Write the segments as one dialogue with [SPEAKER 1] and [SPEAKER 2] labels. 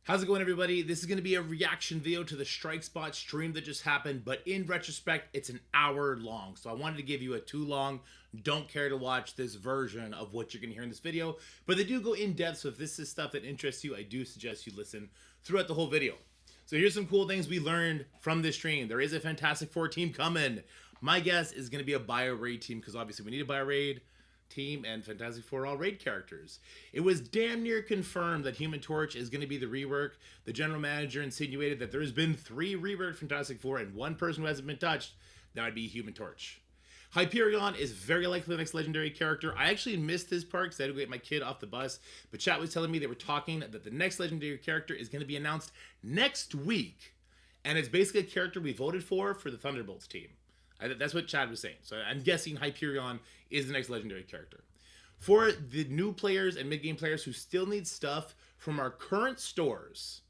[SPEAKER 1] How's it going, everybody? This is going to be a reaction video to the Strike Spot stream that just happened, but in retrospect, it's an hour long. So I wanted to give you a too long, don't care to watch this version of what you're going to hear in this video. But they do go in depth, so if this is stuff that interests you, I do suggest you listen throughout the whole video. So here's some cool things we learned from this stream. There is a Fantastic Four team coming. My guess is going to be a bio raid team, because obviously we need a bio raid team, and Fantastic Four are all raid characters. It was damn near confirmed that Human Torch is going to be the rework. The general manager insinuated that there's been 3 reworked Fantastic Four and 1 person who hasn't been touched. That would be Human Torch. Hyperion is very likely the next legendary character. I actually missed this part because I had to get my kid off the bus, but chat was telling me they were talking that the next legendary character is going to be announced next week, and it's basically a character we voted for the Thunderbolts team. That's what Chad was saying. So I'm guessing Hyperion is the next legendary character. For the new players and mid-game players who still need stuff from our current stores,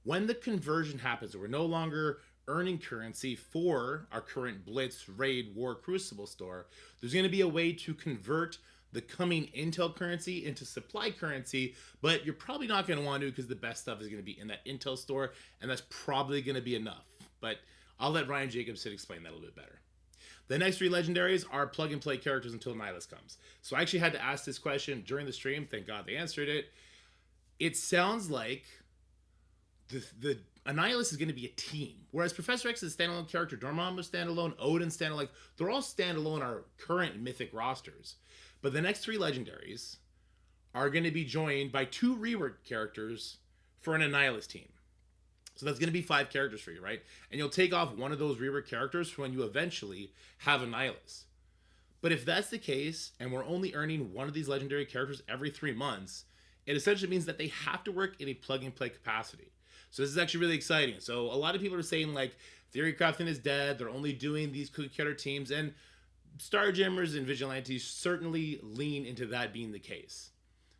[SPEAKER 1] when the conversion happens, we're no longer earning currency for our current Blitz, Raid, War, Crucible store, there's going to be a way to convert the coming Intel currency into supply currency, but you're probably not going to want to, because the best stuff is going to be in that Intel store, and that's probably going to be enough. But I'll let Ryan Jacobson explain that a little bit better. The next 3 legendaries are plug-and-play characters until Annihilus comes. So I actually had to ask this question during the stream. Thank God they answered it. It sounds like the Annihilus is going to be a team. Whereas Professor X is a standalone character, Dormammu is standalone, Odin standalone. Like, they're all standalone our current Mythic rosters. But the next 3 legendaries are going to be joined by 2 rework characters for an Annihilus team. So that's going to be 5 characters for you, right? And you'll take off one of those rework characters for when you eventually have Annihilus. But if that's the case, and we're only earning one of these legendary characters every 3 months, it essentially means that they have to work in a plug-and-play capacity. So this is actually really exciting. So a lot of people are saying, like, Theory Crafting is dead, they're only doing these cookie-cutter teams, and Starjammers and Vigilantes certainly lean into that being the case.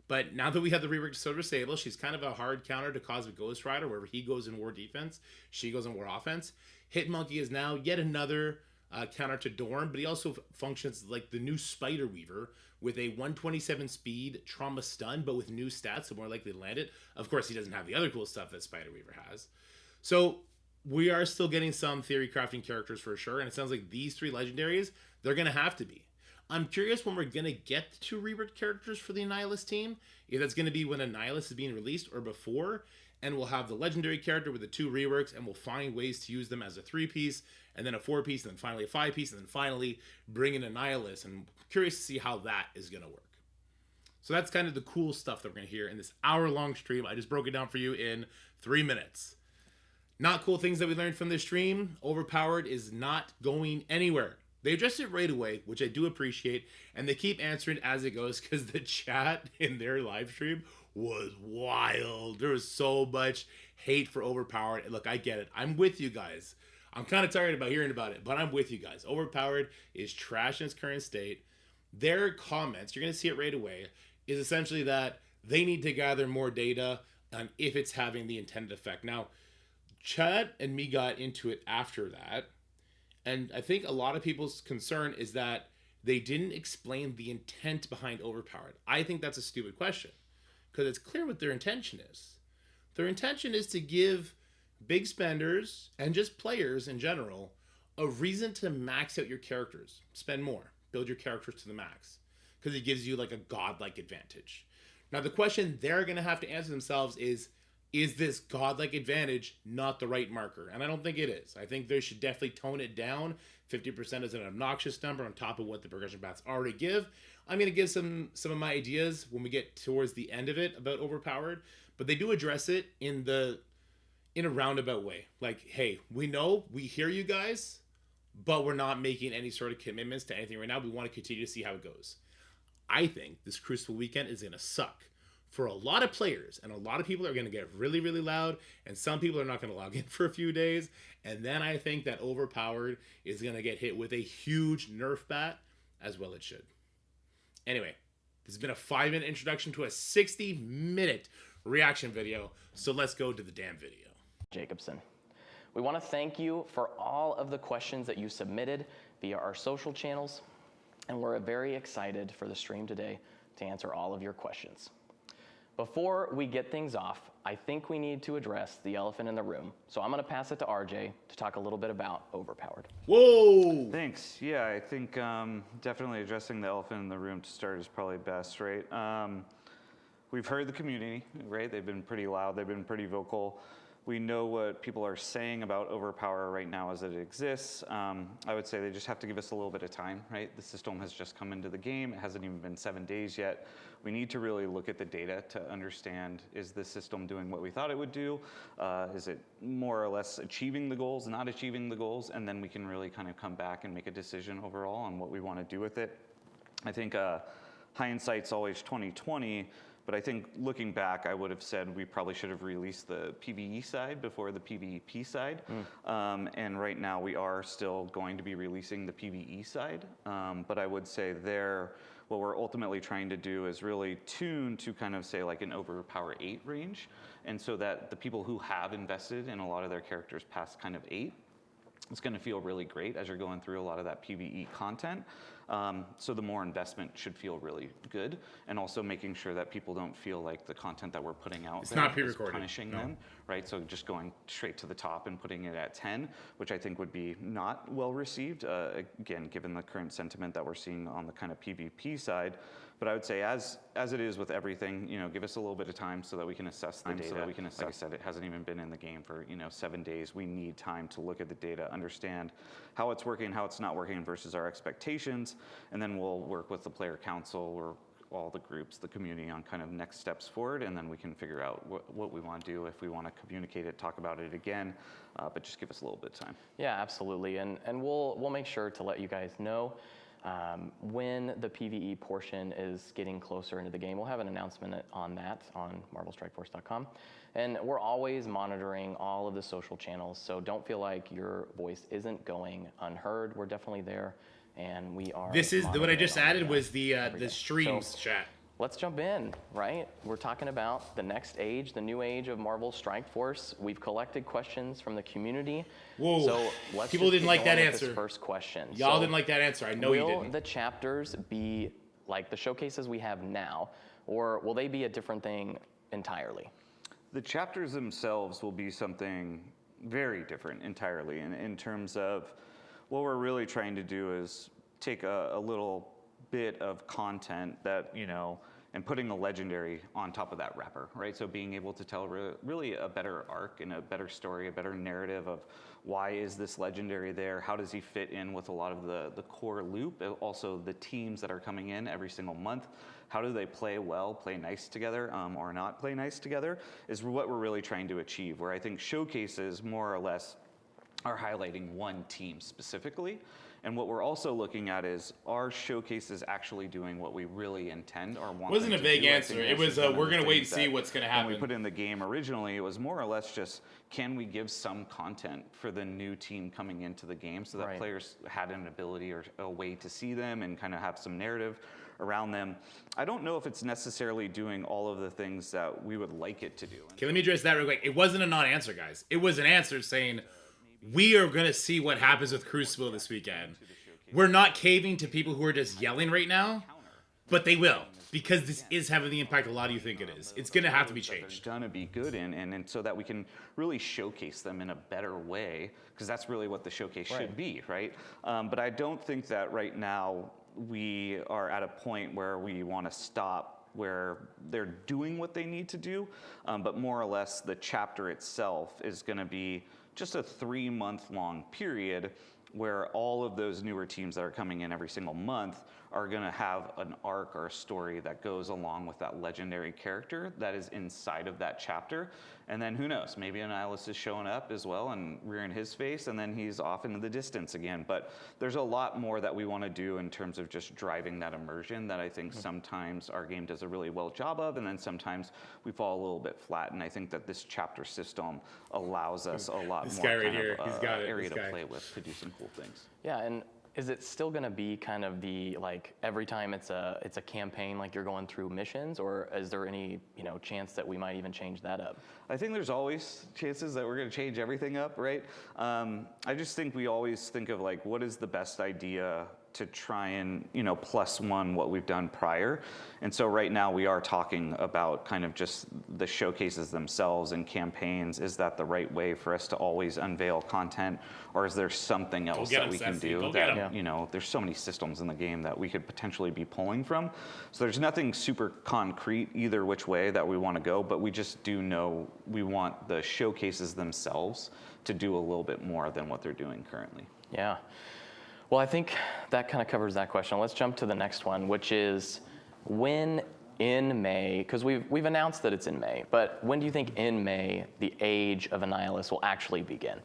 [SPEAKER 1] But now that we have the reworked Silver Sable, she's kind of a hard counter to Cosmic Ghost Rider, wherever he goes in war defense, she goes in war offense. Hit Monkey is now yet another counter to Dorm, but he also functions like the new Spider Weaver with a 127 speed trauma stun, but with new stats, so more likely to land it. Of course, he doesn't have the other cool stuff that Spider Weaver has. So we are still getting some Theory Crafting characters for sure, and it sounds like these 3 legendaries, they're going to have to be. I'm curious when we're going to get the 2 reworked characters for the Annihilus team. If that's going to be when Annihilus is being released or before. And we'll have the legendary character with the 2 reworks, and we'll find ways to use them as a 3-piece, and then a 4-piece, and then finally a 5-piece, and then finally bring in Annihilus. And I'm curious to see how that is going to work. So that's kind of the cool stuff that we're going to hear in this hour-long stream. I just broke it down for you in 3 minutes. Not cool things that we learned from this stream. Overpowered is not going anywhere. They addressed it right away, which I do appreciate, and they keep answering as it goes, because the chat in their live stream was wild. There was so much hate for Overpowered. And look, I get it. I'm with you guys. I'm kind of tired about hearing about it, but I'm with you guys. Overpowered is trash in its current state. Their comments, you're going to see it right away, is essentially that they need to gather more data on if it's having the intended effect. Now, Chad and me got into it after that. And I think a lot of people's concern is that they didn't explain the intent behind Overpowered. I think that's a stupid question, because it's clear what their intention is. Their intention is to give big spenders and just players in general a reason to max out your characters. Spend more. Build your characters to the max, because it gives you like a godlike advantage. Now the question they're going to have to answer themselves is this godlike advantage not the right marker? And I don't think it is. I think they should definitely tone it down. 50% is an obnoxious number on top of what the progression paths already give. I'm going to give some of my ideas when we get towards the end of it about Overpowered, but they do address it in a roundabout way. Like, hey, we know, we hear you guys, but we're not making any sort of commitments to anything right now. We want to continue to see how it goes. I think this Crucible weekend is going to suck for a lot of players, and a lot of people are going to get really, really loud, and some people are not going to log in for a few days, and then I think that Overpowered is going to get hit with a huge nerf bat, as well it should. Anyway, this has been a 5-minute introduction to a 60-minute reaction video, so let's go to the damn video.
[SPEAKER 2] Jacobson. We want to thank you for all of the questions that you submitted via our social channels, and we're very excited for the stream today to answer all of your questions. Before we get things off, I think we need to address the elephant in the room. So I'm going to pass it to RJ to talk a little bit about Overpowered.
[SPEAKER 1] Whoa!
[SPEAKER 3] Thanks. Yeah, I think definitely addressing the elephant in the room to start is probably best, right? We've heard the community, right? They've been pretty loud. They've been pretty vocal. We know what people are saying about Overpower right now as it exists. I would say they just have to give us a little bit of time, right? The system has just come into the game. It hasn't even been 7 days yet. We need to really look at the data to understand, is the system doing what we thought it would do? Is it more or less achieving the goals, not achieving the goals? And then we can really kind of come back and make a decision overall on what we want to do with it. I think hindsight's always 20/20. But I think looking back, I would have said we probably should have released the PvE side before the PvP side. And right now we are still going to be releasing the PvE side. But I would say there, what we're ultimately trying to do is really tune to kind of say like an Overpower 8 range. And so that the people who have invested in a lot of their characters past kind of 8, it's going to feel really great as you're going through a lot of that PvE content. So the more investment should feel really good, and also making sure that people don't feel like the content that we're putting out
[SPEAKER 1] It's
[SPEAKER 3] there
[SPEAKER 1] not
[SPEAKER 3] is
[SPEAKER 1] pre-recorded.
[SPEAKER 3] punishing them, right? So just going straight to the top and putting it at 10, which I think would be not well received, again, given the current sentiment that we're seeing on the kind of PvP side. But I would say as it is with everything, give us a little bit of time so that we can assess the data. Like I said, it hasn't even been in the game for 7 days. We need time to look at the data, understand how it's working, how it's not working versus our expectations, and then we'll work with the player council or all the groups, the community on kind of next steps forward, and then we can figure out what we want to do, if we want to communicate it, talk about it again, but just give us a little bit of time.
[SPEAKER 2] Yeah, absolutely, and we'll make sure to let you guys know when the PvE portion is getting closer into the game. We'll have an announcement on that on marvelstrikeforce.com. And we're always monitoring all of the social channels, so don't feel like your voice isn't going unheard. We're definitely there, and we are.
[SPEAKER 1] This is what I just added was the
[SPEAKER 2] day.
[SPEAKER 1] streams
[SPEAKER 2] So,
[SPEAKER 1] chat.
[SPEAKER 2] let's jump in, right? We're talking about the next age, the new age of Marvel Strike Force. We've collected questions from the community.
[SPEAKER 1] Whoa.
[SPEAKER 2] So let's
[SPEAKER 1] People
[SPEAKER 2] just
[SPEAKER 1] didn't
[SPEAKER 2] get
[SPEAKER 1] like that
[SPEAKER 2] going with
[SPEAKER 1] answer.
[SPEAKER 2] this first question.
[SPEAKER 1] Y'all
[SPEAKER 2] So
[SPEAKER 1] didn't like that answer. I know you
[SPEAKER 2] will
[SPEAKER 1] didn't.
[SPEAKER 2] the chapters be like the showcases we have now, or will they be a different thing entirely?
[SPEAKER 3] The chapters themselves will be something very different entirely in terms of what we're really trying to do is take a little bit of content that, and putting a legendary on top of that wrapper, right? So being able to tell really a better arc and a better story, a better narrative of why is this legendary there? How does he fit in with a lot of the core loop? Also the teams that are coming in every single month. How do they play well, play nice together, or not play nice together is what we're really trying to achieve, where I think showcases more or less are highlighting one team specifically. And what we're also looking at is, are showcases actually doing what we really intend or want?
[SPEAKER 1] It wasn't
[SPEAKER 3] them
[SPEAKER 1] a
[SPEAKER 3] to
[SPEAKER 1] vague
[SPEAKER 3] do? I
[SPEAKER 1] answer.
[SPEAKER 3] think
[SPEAKER 1] It was,
[SPEAKER 3] this is one of
[SPEAKER 1] we're
[SPEAKER 3] the
[SPEAKER 1] going to wait and
[SPEAKER 3] things
[SPEAKER 1] see
[SPEAKER 3] that
[SPEAKER 1] what's going to happen.
[SPEAKER 3] When we put in the game originally, it was more or less just, can we give some content for the new team coming into the game so that
[SPEAKER 2] Right.
[SPEAKER 3] players had an ability or a way to see them and kind of have some narrative around them. I don't know if it's necessarily doing all of the things that we would like it to do.
[SPEAKER 1] Okay, let me address that real quick. It wasn't a non-answer, guys. It was an answer saying, we are going to see what happens with Crucible this weekend. We're not caving to people who are just yelling right now, but they will, because this is having the impact a lot of you think it is. It's going to have to be changed.
[SPEAKER 3] Going to be good in, and so that we can really showcase them in a better way, because that's really what the showcase should be, right? But I don't think that right now we are at a point where we want to stop where they're doing what they need to do, but more or less the chapter itself is going to be just a 3-month-long period where all of those newer teams that are coming in every single month are going to have an arc or a story that goes along with that legendary character that is inside of that chapter. And then who knows, maybe Annihilus is showing up as well and rearing his face, and then he's off into the distance again. But there's a lot more that we want to do in terms of just driving that immersion that I think sometimes our game does a really well job of, and then sometimes we fall a little bit flat. And I think that this chapter system allows us a lot
[SPEAKER 1] This
[SPEAKER 3] more
[SPEAKER 1] guy right
[SPEAKER 3] kind
[SPEAKER 1] here,
[SPEAKER 3] of,
[SPEAKER 1] he's got it,
[SPEAKER 3] area
[SPEAKER 1] this
[SPEAKER 3] to
[SPEAKER 1] guy.
[SPEAKER 3] play with to do some cool things.
[SPEAKER 2] Yeah, and is it still going to be kind of the, like, every time it's a campaign, like you're going through missions, or is there any chance that we might even change that up?
[SPEAKER 3] I think there's always chances that we're going to change everything up, right? I just think we always think of like, what is the best idea to try and, +1 what we've done prior. And so right now we are talking about kind of just the showcases themselves and campaigns. Is that the right way for us to always unveil content, or is there something else that we can do that, there's so many systems in the game that we could potentially be pulling from. So there's nothing super concrete either which way that we want to go, but we just do know we want the showcases themselves to do a little bit more than what they're doing currently.
[SPEAKER 2] Yeah. Well, I think that kind of covers that question. Let's jump to the next one, which is when in May, because we've announced that it's in May, but when do you think in May the Age of Annihilus will actually begin?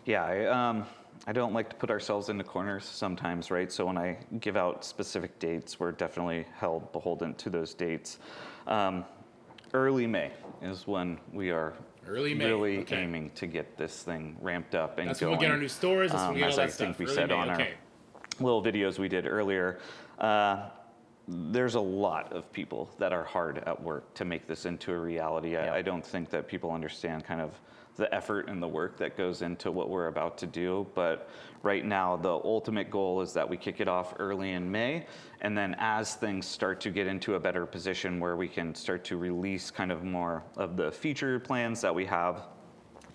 [SPEAKER 3] Yeah, I don't like to put ourselves into corners sometimes, right? So when I give out specific dates, we're definitely held beholden to those dates. Early May is when we are really aiming to get this thing ramped up and
[SPEAKER 1] that's
[SPEAKER 3] going.
[SPEAKER 1] When we'll get our new stores. That's when we get all that
[SPEAKER 3] as I think
[SPEAKER 1] stuff.
[SPEAKER 3] we said on our little videos we did earlier, there's a lot of people that are hard at work to make this into a reality. I don't think that people understand kind of the effort and the work that goes into what we're about to do. But right now, the ultimate goal is that we kick it off early in May. And then as things start to get into a better position where we can start to release kind of more of the feature plans that we have,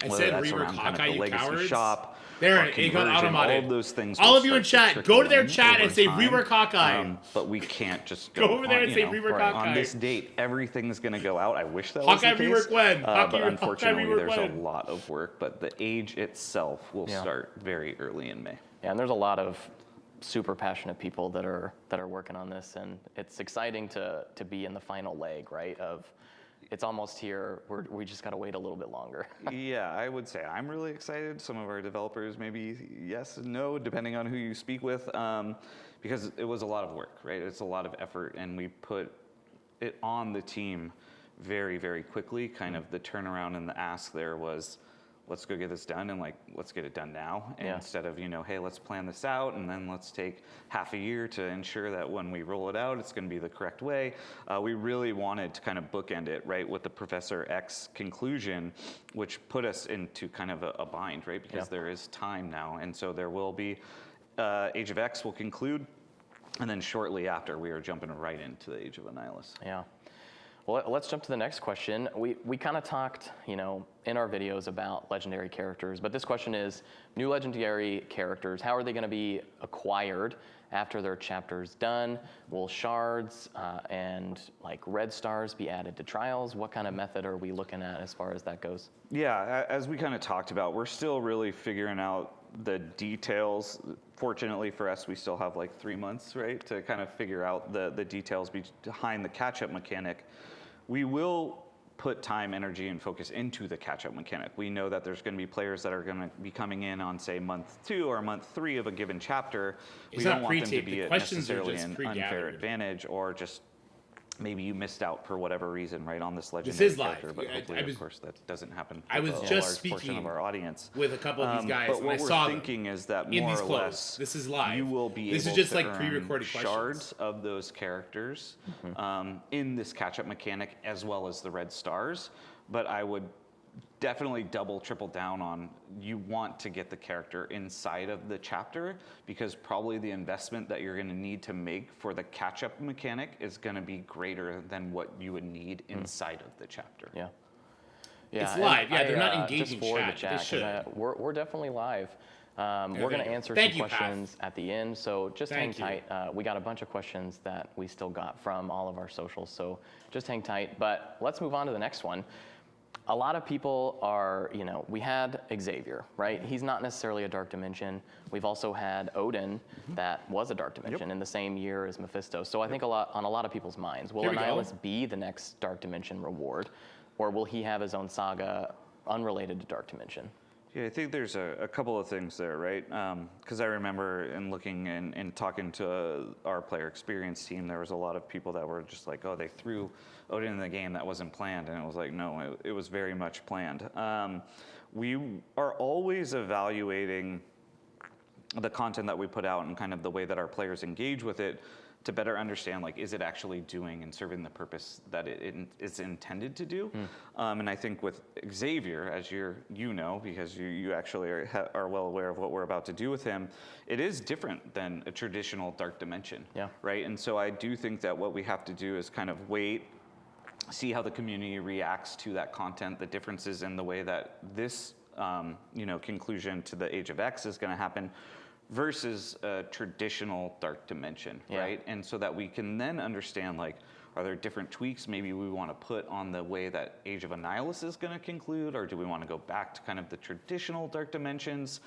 [SPEAKER 1] I
[SPEAKER 3] whether
[SPEAKER 1] said
[SPEAKER 3] that's
[SPEAKER 1] Rework
[SPEAKER 3] around kind of
[SPEAKER 1] Hawkeye,
[SPEAKER 3] the
[SPEAKER 1] you
[SPEAKER 3] legacy
[SPEAKER 1] cowards.
[SPEAKER 3] shop,
[SPEAKER 1] There,
[SPEAKER 3] or
[SPEAKER 1] it got
[SPEAKER 3] conversion,
[SPEAKER 1] automated.
[SPEAKER 3] all of those things.
[SPEAKER 1] All
[SPEAKER 3] will
[SPEAKER 1] of you in
[SPEAKER 3] start to
[SPEAKER 1] chat, go to their
[SPEAKER 3] trickle
[SPEAKER 1] chat
[SPEAKER 3] in
[SPEAKER 1] and say
[SPEAKER 3] over
[SPEAKER 1] Rework
[SPEAKER 3] time.
[SPEAKER 1] Hawkeye.
[SPEAKER 3] But we can't just go
[SPEAKER 1] over there and say
[SPEAKER 3] on,
[SPEAKER 1] Rework
[SPEAKER 3] right,
[SPEAKER 1] Hawkeye.
[SPEAKER 3] on this date, everything's going to go out. I wish that
[SPEAKER 1] Hawkeye
[SPEAKER 3] was the
[SPEAKER 1] Rework
[SPEAKER 3] case.
[SPEAKER 1] when?
[SPEAKER 3] But unfortunately,
[SPEAKER 1] Hawkeye Rework
[SPEAKER 3] there's
[SPEAKER 1] when?
[SPEAKER 3] a lot of work. But the Age itself will start very early in May.
[SPEAKER 2] Yeah, and there's a lot of super passionate people that are working on this, and it's exciting to be in the final leg, right? Of it's almost here. We just got to wait a little bit longer.
[SPEAKER 3] Yeah, I would say I'm really excited. Some of our developers, maybe yes and no, depending on who you speak with, because it was a lot of work, right? It's a lot of effort, and we put it on the team very, very quickly. Kind of the turnaround and the ask there was, let's go get this done, and let's get it done now. And instead of, hey, let's plan this out, and then let's take half a year to ensure that when we roll it out, it's going to be the correct way. We really wanted to kind of bookend it, right, with the Professor X conclusion, which put us into kind of a bind, right, because there is time now. And so there will be, Age of X will conclude, and then shortly after, we are jumping right into the Age of Annihilus.
[SPEAKER 2] Yeah. Well, let's jump to the next question. We kind of talked, in our videos about legendary characters, but this question is, new legendary characters, how are they going to be acquired after their chapter's done? Will shards and red stars be added to trials? What kind of method are we looking at as far as that goes?
[SPEAKER 3] Yeah, as we kind of talked about, we're still really figuring out the details. Fortunately for us, we still have 3 months, right, to kind of figure out the details behind the catch-up mechanic. We will put time, energy, and focus into the catch-up mechanic. We know that there's going to be players that are going to be coming in on, say, month 2 or month 3 of a given chapter. We don't want them to be at necessarily an unfair advantage, or just maybe you missed out for whatever reason, right, on this legendary character. But hopefully, of course, that doesn't happen.
[SPEAKER 1] I was just
[SPEAKER 3] portion of our audience
[SPEAKER 1] with a couple of these guys,
[SPEAKER 3] but
[SPEAKER 1] and I
[SPEAKER 3] what
[SPEAKER 1] saw
[SPEAKER 3] we're thinking is that
[SPEAKER 1] in
[SPEAKER 3] more
[SPEAKER 1] these
[SPEAKER 3] or
[SPEAKER 1] clothes.
[SPEAKER 3] less,
[SPEAKER 1] This is live.
[SPEAKER 3] you will be
[SPEAKER 1] this
[SPEAKER 3] able
[SPEAKER 1] is just
[SPEAKER 3] to
[SPEAKER 1] like
[SPEAKER 3] earn
[SPEAKER 1] pre-recorded
[SPEAKER 3] shards of those characters in this catch-up mechanic, as well as the red stars. But I would definitely triple down on, you want to get the character inside of the chapter, because probably the investment that you're going to need to make for the catch-up mechanic is going to be greater than what you would need inside of the chapter.
[SPEAKER 2] Yeah,
[SPEAKER 1] it's live. Yeah, they're not engaging
[SPEAKER 2] just for
[SPEAKER 1] chat.
[SPEAKER 2] The chat,
[SPEAKER 1] they should.
[SPEAKER 2] We're definitely live. We're going to answer some questions at the end, so just hang tight. We got a bunch of questions that we still got from all of our socials, so just hang tight. But let's move on to the next one. A lot of people are, we had Xavier, right? He's not necessarily a dark dimension. We've also had Odin, that was a dark dimension in the same year as Mephisto. So I think on a lot of people's minds, will Annihilus be the next dark dimension reward, or will he have his own saga unrelated to dark dimension?
[SPEAKER 3] Yeah, I think there's a couple of things there, right? Because I remember in looking and talking to our player experience team, there was a lot of people that were just like, oh, they threw Odin in the game, that wasn't planned. And it was like, no, it was very much planned. We are always evaluating the content that we put out and kind of the way that our players engage with it to better understand, like, is it actually doing and serving the purpose that it's intended to do? And I think with Xavier, as you know, because you actually are well aware of what we're about to do with him, it is different than a traditional Dark Dimension, right? And so I do think that what we have to do is kind of wait, see how the community reacts to that content, the differences in the way that this conclusion to the Age of X is going to happen versus a traditional Dark Dimension, right? And so that we can then understand, like, are there different tweaks maybe we want to put on the way that Age of Annihilus is going to conclude, or do we want to go back to kind of the traditional Dark Dimensions,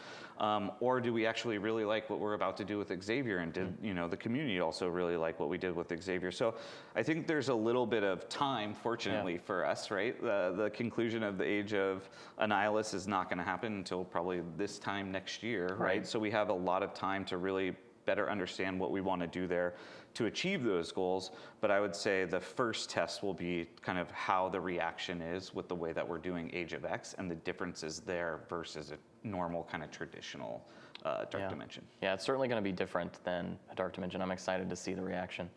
[SPEAKER 3] or do we actually really like what we're about to do with Xavier, and did the community also really like what we did with Xavier? So I think there's a little bit of time, fortunately for us, right? The conclusion of the Age of Annihilus is not going to happen until probably this time next year, right? So we have a lot of time to really better understand what we want to do there to achieve those goals. But I would say the first test will be kind of how the reaction is with the way that we're doing Age of X and the differences there versus a normal kind of traditional Dark Dimension. Yeah, it's certainly going to be different than a Dark Dimension. I'm excited to see the reaction.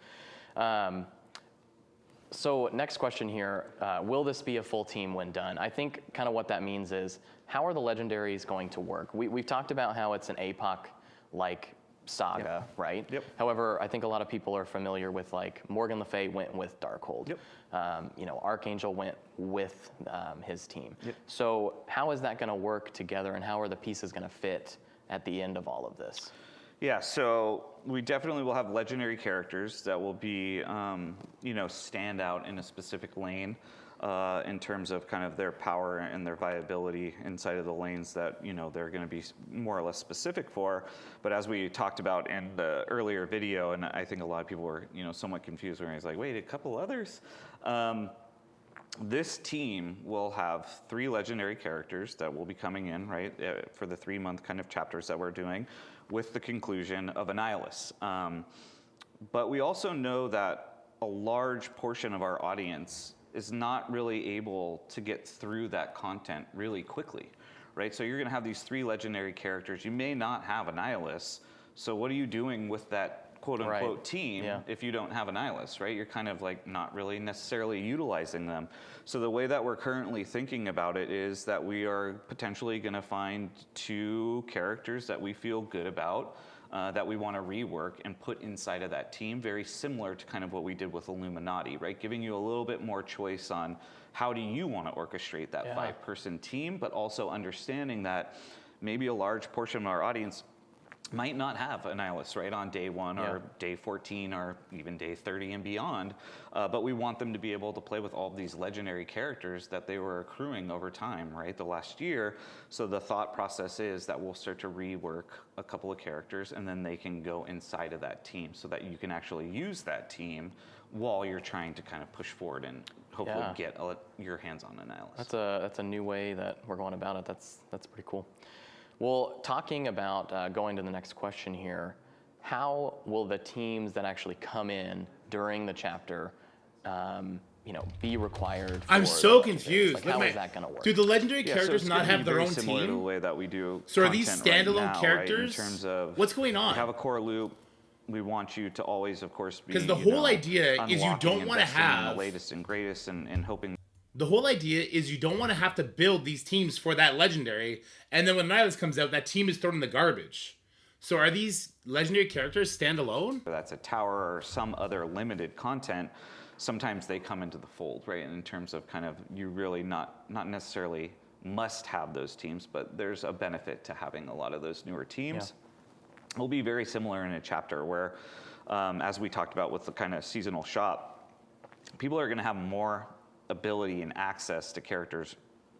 [SPEAKER 2] So next question here, will this be a full team when done? I think kind of what that means is, how are the legendaries going to work? We've talked about how it's an APOC-like saga, right? However, I think a lot of people are familiar with, like, Morgan Le Fay went with Darkhold. Archangel went with his team. So how is that going to work together, and how are the pieces going to fit at the end of all of this?
[SPEAKER 3] Yeah, so we definitely will have legendary characters that will be, stand out in a specific lane. In terms of kind of their power and their viability inside of the lanes that they're going to be more or less specific for. But as we talked about in the earlier video, and I think a lot of people were somewhat confused when I was like, wait, a couple others? This team will have 3 legendary characters that will be coming in, right, for the 3-month kind of chapters that we're doing with the conclusion of Annihilus. But we also know that a large portion of our audience is not really able to get through that content really quickly, right? So you're going to have these 3 legendary characters. You may not have Annihilus, so what are you doing with that quote-unquote team if you don't have Annihilus, right? You're kind of like not really necessarily utilizing them. So the way that we're currently thinking about it is that we are potentially going to find 2 characters that we feel good about, that we want to rework and put inside of that team, very similar to kind of what we did with Illuminati, right? Giving you a little bit more choice on how do you want to orchestrate that 5-person team, but also understanding that maybe a large portion of our audience might not have Annihilus, right, on day 1 or day 14 or even day 30 and beyond, but we want them to be able to play with all of these legendary characters that they were accruing over time, right, the last year. So the thought process is that we'll start to rework a couple of characters, and then they can go inside of that team so that you can actually use that team while you're trying to kind of push forward and hopefully get your hands on Annihilus.
[SPEAKER 2] That's a new way that we're going about it. That's pretty cool. Well, talking about going to the next question here, how will the teams that actually come in during the chapter, be required?
[SPEAKER 1] I'm so confused.
[SPEAKER 2] Like, how is that going to work?
[SPEAKER 1] Do the legendary characters not have their own
[SPEAKER 3] similar to the
[SPEAKER 1] team?
[SPEAKER 3] way that we do.
[SPEAKER 1] So are these standalone
[SPEAKER 3] right now,
[SPEAKER 1] characters?
[SPEAKER 3] Right, in terms of
[SPEAKER 1] what's going on?
[SPEAKER 3] We have a core loop. We want you to always, of course, be,
[SPEAKER 1] because the whole idea is you don't want to have
[SPEAKER 3] the latest and greatest, and hoping.
[SPEAKER 1] The whole idea is you don't want to have to build these teams for that legendary, and then when Annihilus comes out, that team is thrown in the garbage. So are these legendary characters standalone?
[SPEAKER 3] That's a tower or some other limited content. Sometimes they come into the fold, right? And in terms of kind of you really not necessarily must have those teams, but there's a benefit to having a lot of those newer teams. It will be very similar in a chapter where, as we talked about with the kind of seasonal shop, people are going to have more ability and access to characters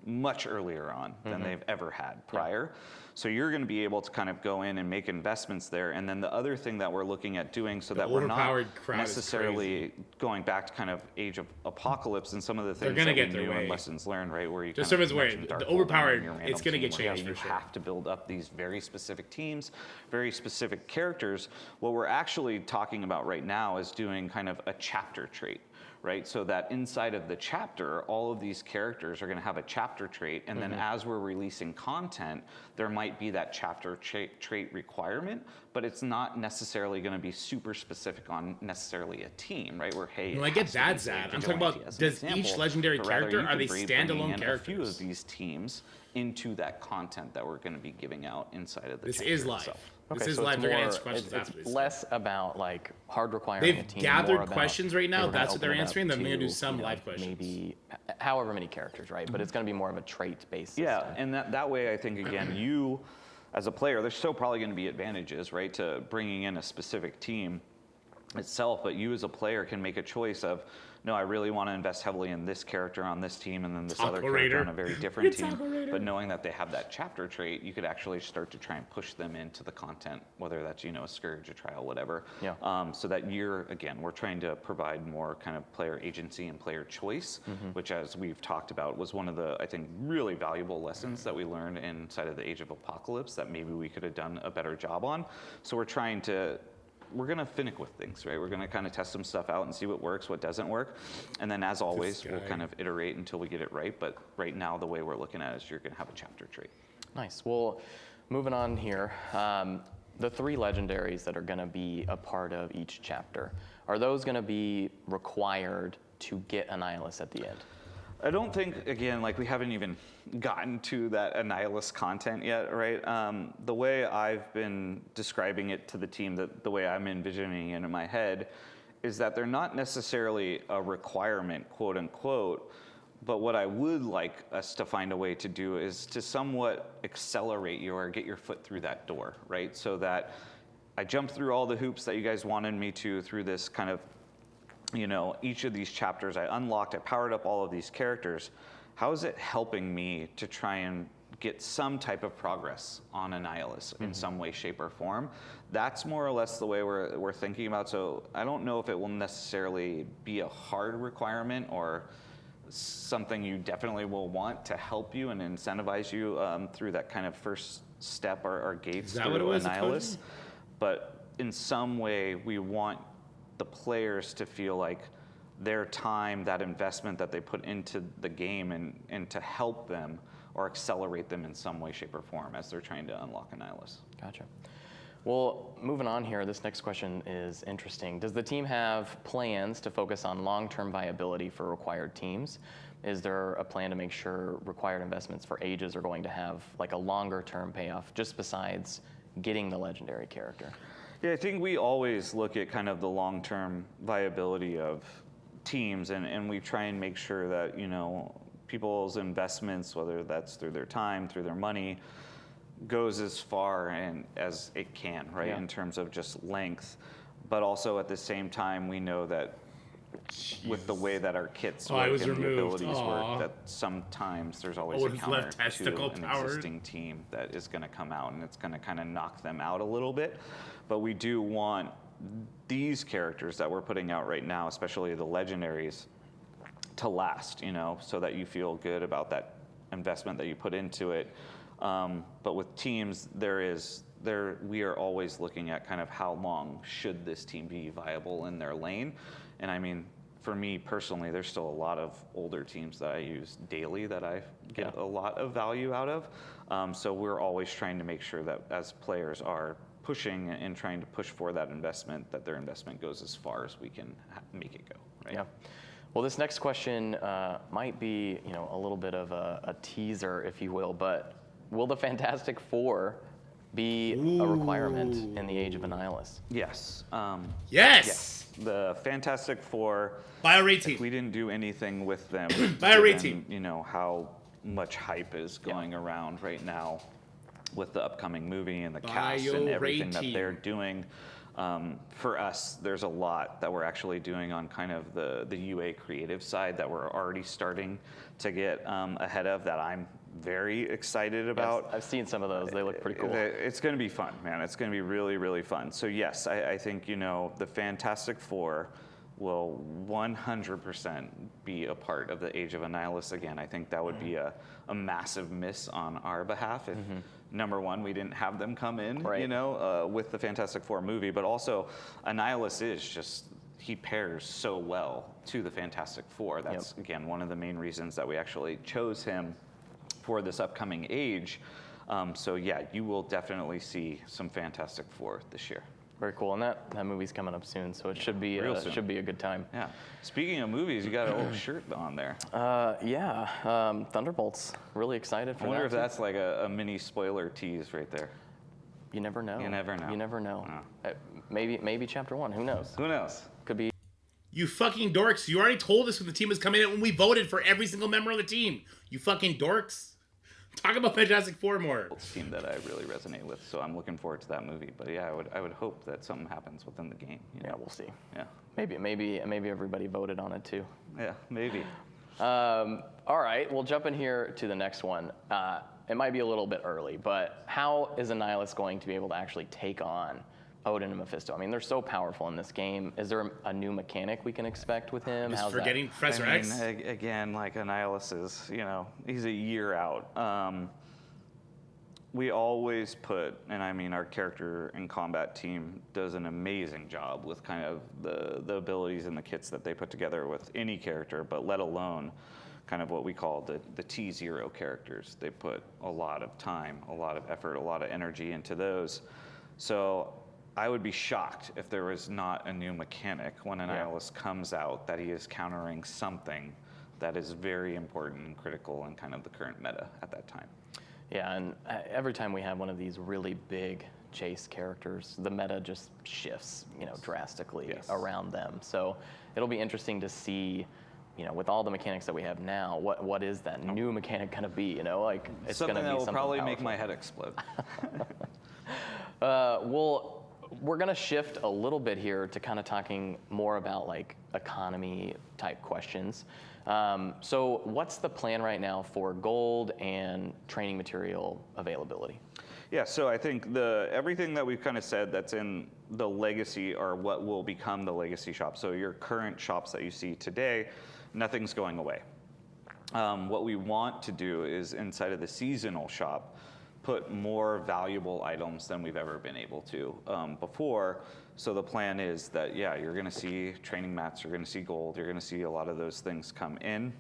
[SPEAKER 3] much earlier on than they've ever had prior. So you're going to be able to kind of go in and make investments there. And then the other thing that we're looking at doing so that we're not necessarily going back to kind of Age of Apocalypse and some of the things that we knew and lessons learned, right? Where you
[SPEAKER 1] just kind of the Overpowered, it's going to get changed for sure.
[SPEAKER 3] You have to build up these very specific teams, very specific characters. What we're actually talking about right now is doing kind of a chapter trait, right? So that inside of the chapter, all of these characters are going to have a chapter trait, and then as we're releasing content, there might be that chapter trait requirement, but it's not necessarily going to be super specific on necessarily a team, right? Where hey,
[SPEAKER 1] I get that, Zad. I'm talking about, does each legendary character, are they standalone characters?
[SPEAKER 3] A few of these teams into that content that we're going to be giving out inside of the
[SPEAKER 1] This
[SPEAKER 3] chapter
[SPEAKER 1] is live.
[SPEAKER 3] itself.
[SPEAKER 1] This
[SPEAKER 2] Okay,
[SPEAKER 1] is
[SPEAKER 2] so
[SPEAKER 1] live.
[SPEAKER 2] it's
[SPEAKER 1] They're going to
[SPEAKER 2] more-
[SPEAKER 1] answer questions
[SPEAKER 2] it's
[SPEAKER 1] after this.
[SPEAKER 2] less about like hard requiring a
[SPEAKER 1] They've
[SPEAKER 2] team.
[SPEAKER 1] gathered
[SPEAKER 2] more about
[SPEAKER 1] questions right now.
[SPEAKER 2] they were gonna
[SPEAKER 1] That's what they're
[SPEAKER 2] open it up
[SPEAKER 1] answering. They're going to do
[SPEAKER 2] to,
[SPEAKER 1] some
[SPEAKER 2] you know,
[SPEAKER 1] live questions.
[SPEAKER 2] Maybe however many characters, right? But it's going to be more of a trait-based
[SPEAKER 3] Yeah,
[SPEAKER 2] system.
[SPEAKER 3] and that way, I think, again, you as a player, there's still probably going to be advantages, right, to bringing in a specific team itself, but you as a player can make a choice of, no, I really want to invest heavily in this character on this team and then this other character on a very different team. But knowing that they have that chapter trait, you could actually start to try and push them into the content, whether that's, you know, a Scourge, a Trial, whatever.
[SPEAKER 2] Yeah.
[SPEAKER 3] So that we're trying to provide more kind of player agency and player choice, which, as we've talked about, was one of the, I think, really valuable lessons that we learned inside of the Age of Apocalypse that maybe we could have done a better job on. So we're going to finick with things, right? We're going to kind of test some stuff out and see what works, what doesn't work. And then, as always, we'll kind of iterate until we get it right. But right now, the way we're looking at it is you're going to have a chapter trait.
[SPEAKER 2] Nice. Well, moving on here, the 3 legendaries that are going to be a part of each chapter, are those going to be required to get Annihilus at the end?
[SPEAKER 3] I don't think, again, like we haven't even gotten to that Annihilus content yet, right? The way I've been describing it to the team, the way I'm envisioning it in my head, is that they're not necessarily a requirement, quote unquote, but what I would like us to find a way to do is to somewhat accelerate you or get your foot through that door, right? So that I jumped through all the hoops that you guys wanted me to through this kind of, you know, each of these chapters. I unlocked, I powered up all of these characters. How is it helping me to try and get some type of progress on Annihilus in some way, shape, or form? That's more or less the way we're thinking about. So I don't know if it will necessarily be a hard requirement or something you definitely will want to help you and incentivize you through that kind of first step or gates through Annihilus. But in some way, we want the players to feel like their time, that investment that they put into the game and to help them or accelerate them in some way, shape, or form as they're trying to unlock Annihilus.
[SPEAKER 2] Gotcha. Well, moving on here, this next question is interesting. Does the team have plans to focus on long-term viability for required teams? Is there a plan to make sure required investments for ages are going to have like a longer-term payoff, just besides getting the legendary character?
[SPEAKER 3] Yeah, I think we always look at kind of the long-term viability of teams, and we try and make sure that, you know, people's investments, whether that's through their time, through their money, goes as far and as it can, right, in terms of just length. But also at the same time, we know that with the way that our kits work and the abilities work, that sometimes there's always a counter to an existing team that is going to come out, and it's going to kind of knock them out a little bit. But we do want these characters that we're putting out right now, especially the legendaries, to last, you know, so that you feel good about that investment that you put into it. But with teams, we are always looking at kind of how long should this team be viable in their lane. And I mean, for me personally, there's still a lot of older teams that I use daily that I get a lot of value out of. So we're always trying to make sure that as players are pushing and trying to push for that investment, that their investment goes as far as we can make it go. Right?
[SPEAKER 2] Yeah. Well, this next question might be, you know, a little bit of a teaser, if you will, but will the Fantastic Four be a requirement in the Age of Annihilus?
[SPEAKER 3] Yes.
[SPEAKER 1] Yes.
[SPEAKER 3] The Fantastic Four.
[SPEAKER 1] By a rating.
[SPEAKER 3] We didn't do anything with them.
[SPEAKER 1] By a rating.
[SPEAKER 3] You know how much hype is going around right now with the upcoming movie and the cast and everything that they're doing. For us, there's a lot that we're actually doing on kind of the UA creative side that we're already starting to get ahead of, that I'm very excited about.
[SPEAKER 2] Yes, I've seen some of those. They look pretty cool.
[SPEAKER 3] It's going to be fun, man. It's going to be really, really fun. So yes, I think, you know, the Fantastic Four will 100% be a part of the Age of Annihilus again. I think that would be a massive miss on our behalf if, number one, we didn't have them come in, you know, with the Fantastic Four movie, but also Annihilus is just, he pairs so well to the Fantastic Four. That's, again, one of the main reasons that we actually chose him for this upcoming Age. So yeah, you will definitely see some Fantastic Four this year.
[SPEAKER 2] Very cool, and that movie's coming up soon, so it should be a good time.
[SPEAKER 3] Yeah. Speaking of movies, you got a little shirt on there.
[SPEAKER 2] Thunderbolts. Really excited for that.
[SPEAKER 3] I wonder if that's like a mini spoiler tease right there.
[SPEAKER 2] You never know.
[SPEAKER 3] You never know.
[SPEAKER 2] You never know.
[SPEAKER 3] No.
[SPEAKER 2] Maybe chapter 1. Who knows?
[SPEAKER 3] Who knows?
[SPEAKER 2] Could be.
[SPEAKER 1] You fucking dorks. You already told us when the team was coming in when we voted for every single member of the team. You fucking dorks. Talk about Fantastic Four more.
[SPEAKER 3] It's a team that I really resonate with, so I'm looking forward to that movie. But yeah, I would hope that something happens within the game. You know?
[SPEAKER 2] Yeah, we'll see.
[SPEAKER 3] Yeah.
[SPEAKER 2] Maybe everybody voted on it too.
[SPEAKER 3] Yeah, maybe.
[SPEAKER 2] All right, we'll jump in here to the next one. It might be a little bit early, but how is Annihilus going to be able to actually take on Odin and Mephisto? I mean, they're so powerful in this game. Is there a new mechanic we can expect with him?
[SPEAKER 1] Just forgetting Professor X?
[SPEAKER 3] Again, like Annihilus is, he's a year out. We always put, and I mean, our character and combat team does an amazing job with kind of the abilities and the kits that they put together with any character, but let alone kind of what we call the T0 characters. They put a lot of time, a lot of effort, a lot of energy into those. So I would be shocked if there was not a new mechanic when Annihilus comes out that he is countering something that is very important and critical in kind of the current meta at that time.
[SPEAKER 2] Yeah, and every time we have one of these really big chase characters, the meta just shifts, drastically around them. So it'll be interesting to see, with all the mechanics that we have now, what is that new mechanic going to be? Like it's going to be
[SPEAKER 3] something that will
[SPEAKER 2] something
[SPEAKER 3] probably
[SPEAKER 2] powerful.
[SPEAKER 3] make my head explode.
[SPEAKER 2] We're going to shift a little bit here to kind of talking more about like economy type questions. So what's the plan right now for gold and training material availability?
[SPEAKER 3] Yeah, so I think everything that we've kind of said that's in the legacy or what will become the legacy shop. So your current shops that you see today, nothing's going away. What we want to do is inside of the seasonal shop, put more valuable items than we've ever been able to before. So the plan is that, you're going to see training mats, you're going to see gold, you're going to see a lot of those things come in.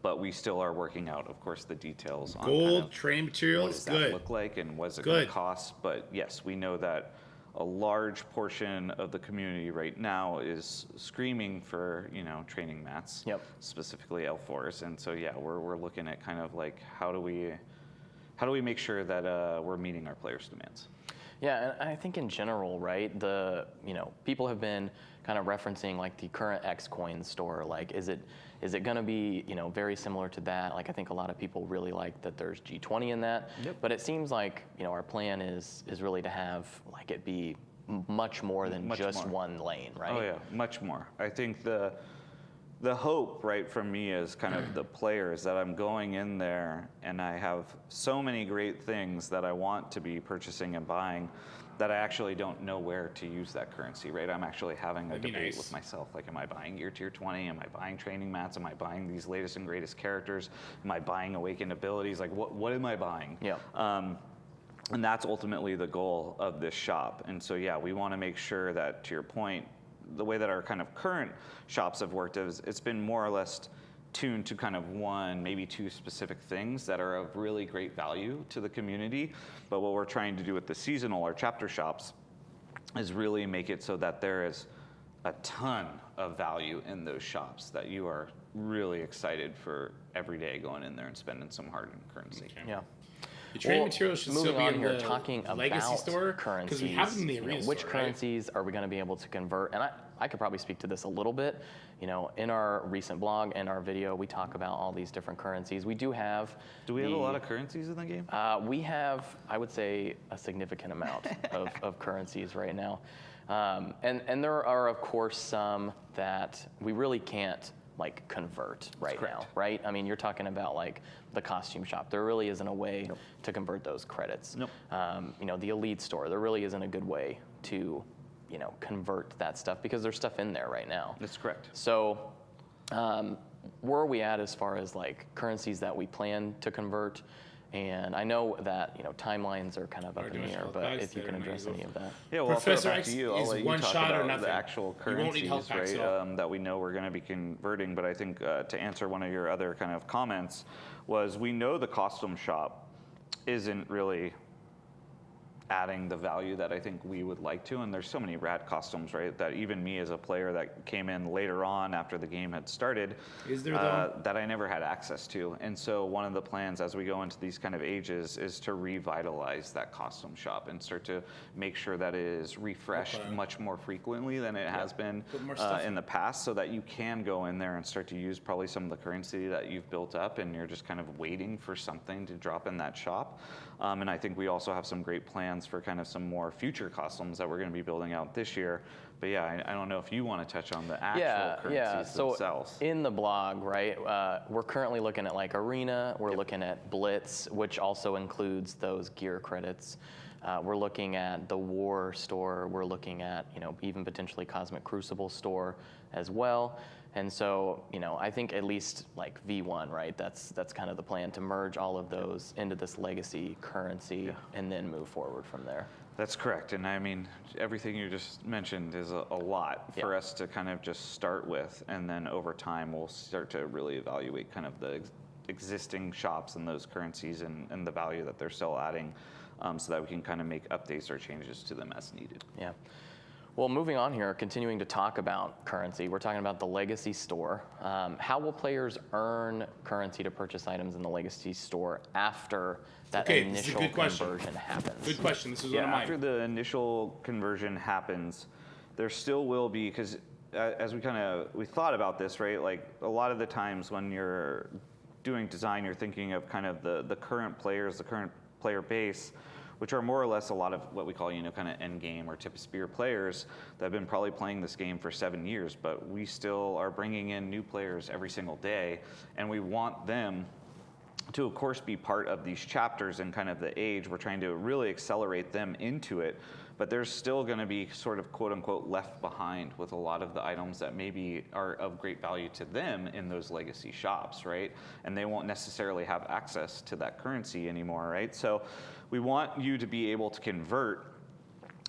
[SPEAKER 3] But we still are working out, of course, the details on
[SPEAKER 1] gold, training materials,
[SPEAKER 3] what does that look like and what's it going to cost. But yes, we know that a large portion of the community right now is screaming for, training mats, specifically L4s. And so, we're looking at kind of like how do we make sure that we're meeting our players' demands?
[SPEAKER 2] Yeah, and I think in general, right, people have been kind of referencing like the current X coin store. Like, is it going to be, very similar to that? Like, I think a lot of people really like that there's G20 in that. Yep. But it seems like, our plan is really to have like it be much more than just one lane, right?
[SPEAKER 3] Oh yeah, much more. I think the hope, right, from me as kind of the player is that I'm going in there and I have so many great things that I want to be purchasing and buying that I actually don't know where to use that currency, right? I'm actually having a debate with myself. Like, am I buying gear tier 20? Am I buying training mats? Am I buying these latest and greatest characters? Am I buying awakened abilities? Like, what am I buying?
[SPEAKER 2] Yeah.
[SPEAKER 3] And that's ultimately the goal of this shop. And so, we want to make sure that, to your point, the way that our kind of current shops have worked is it's been more or less tuned to kind of one, maybe two specific things that are of really great value to the community. But what we're trying to do with the seasonal or chapter shops is really make it so that there is a ton of value in those shops that you are really excited for every day going in there and spending some hard-earned currency.
[SPEAKER 2] Okay. Yeah.
[SPEAKER 1] The training materials should still be in
[SPEAKER 2] here,
[SPEAKER 1] the
[SPEAKER 2] talking
[SPEAKER 1] legacy
[SPEAKER 2] about
[SPEAKER 1] store
[SPEAKER 2] currencies.
[SPEAKER 1] because we have them in the arena store,
[SPEAKER 2] which currencies are we going to be able to convert? And I could probably speak to this a little bit. In our recent blog and our video, we talk about all these different currencies. We do have.
[SPEAKER 3] Do we have a lot of currencies in the game?
[SPEAKER 2] We have, I would say, a significant amount of currencies right now, and there are of course some that we really can't like convert right now, right? I mean, you're talking about like the costume shop. There really isn't a way to convert those credits.
[SPEAKER 3] Nope.
[SPEAKER 2] The elite store, there really isn't a good way to, convert that stuff because there's stuff in there right now.
[SPEAKER 3] That's correct.
[SPEAKER 2] So, where are we at as far as like currencies that we plan to convert? And I know that timelines are kind of up in the air, but if you can address any of that.
[SPEAKER 3] Yeah, well, I'll throw it
[SPEAKER 1] Professor
[SPEAKER 3] back
[SPEAKER 1] X
[SPEAKER 3] to you. I'll
[SPEAKER 1] is
[SPEAKER 3] let you
[SPEAKER 1] one
[SPEAKER 3] talk
[SPEAKER 1] shot or
[SPEAKER 3] about
[SPEAKER 1] nothing.
[SPEAKER 3] the actual
[SPEAKER 1] You won't need health
[SPEAKER 3] currencies,
[SPEAKER 1] packs
[SPEAKER 3] right?
[SPEAKER 1] at all.
[SPEAKER 3] That we know we're going to be converting. But I think to answer one of your other kind of comments was we know the costume shop isn't really adding the value that I think we would like to. And there's so many rad costumes, right? That even me as a player that came in later on after the game had started,
[SPEAKER 1] Is there though?
[SPEAKER 3] that I never had access to. And so one of the plans as we go into these kind of ages is to revitalize that costume shop and start to make sure that it is refreshed much more frequently than it has been
[SPEAKER 1] Put more stuff
[SPEAKER 3] in the past, so that you can go in there and start to use probably some of the currency that you've built up and you're just kind of waiting for something to drop in that shop. And I think we also have some great plans for kind of some more future costumes that we're going to be building out this year. But yeah, I don't know if you want to touch on the actual currencies themselves.
[SPEAKER 2] So in the blog, right, we're currently looking at like Arena, we're looking at Blitz, which also includes those gear credits. We're looking at the War store, we're looking at, even potentially Cosmic Crucible store as well. And so, I think at least like V1, right? That's kind of the plan, to merge all of those into this legacy currency and then move forward from there.
[SPEAKER 3] That's correct. And I mean, everything you just mentioned is a lot for us to kind of just start with. And then over time, we'll start to really evaluate kind of the existing shops and those currencies and the value that they're still adding, so that we can kind of make updates or changes to them as needed.
[SPEAKER 2] Yeah. Well, moving on here, continuing to talk about currency, we're talking about the Legacy Store. How will players earn currency to purchase items in the Legacy Store after that initial conversion happens?
[SPEAKER 1] Good question. This is one of mine.
[SPEAKER 3] After the initial conversion happens, there still will be, because as we thought about this, right? Like a lot of the times when you're doing design, you're thinking of kind of the current players, the current player base, which are more or less a lot of what we call, kind of end game or tip of spear players that have been probably playing this game for 7 years, but we still are bringing in new players every single day, and we want them to, of course, be part of these chapters and kind of the age. We're trying to really accelerate them into it, but there's still going to be sort of quote unquote left behind with a lot of the items that maybe are of great value to them in those legacy shops, right? And they won't necessarily have access to that currency anymore, right? So we want you to be able to convert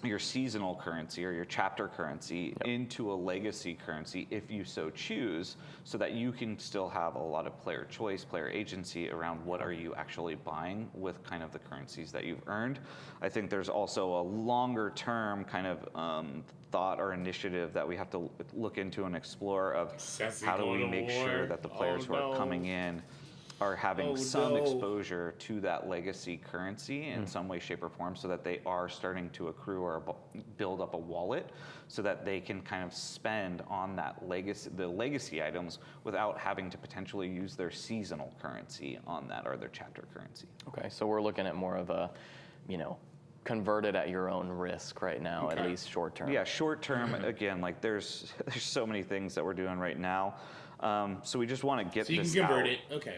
[SPEAKER 3] your seasonal currency or your chapter currency into a legacy currency if you so choose, so that you can still have a lot of player choice, player agency around what are you actually buying with kind of the currencies that you've earned. I think there's also a longer term kind of thought or initiative that we have to look into and explore of how do we make sure that the players who are coming in are having some exposure to that legacy currency in some way, shape, or form, so that they are starting to accrue or build up a wallet, so that they can kind of spend on that the legacy items without having to potentially use their seasonal currency on that or their chapter currency.
[SPEAKER 2] Okay, so we're looking at more of a, convert it at your own risk right now, at least short term.
[SPEAKER 3] Yeah, short term, again, like there's so many things that we're doing right now. So we just want to get this out.
[SPEAKER 1] So you can convert it, okay.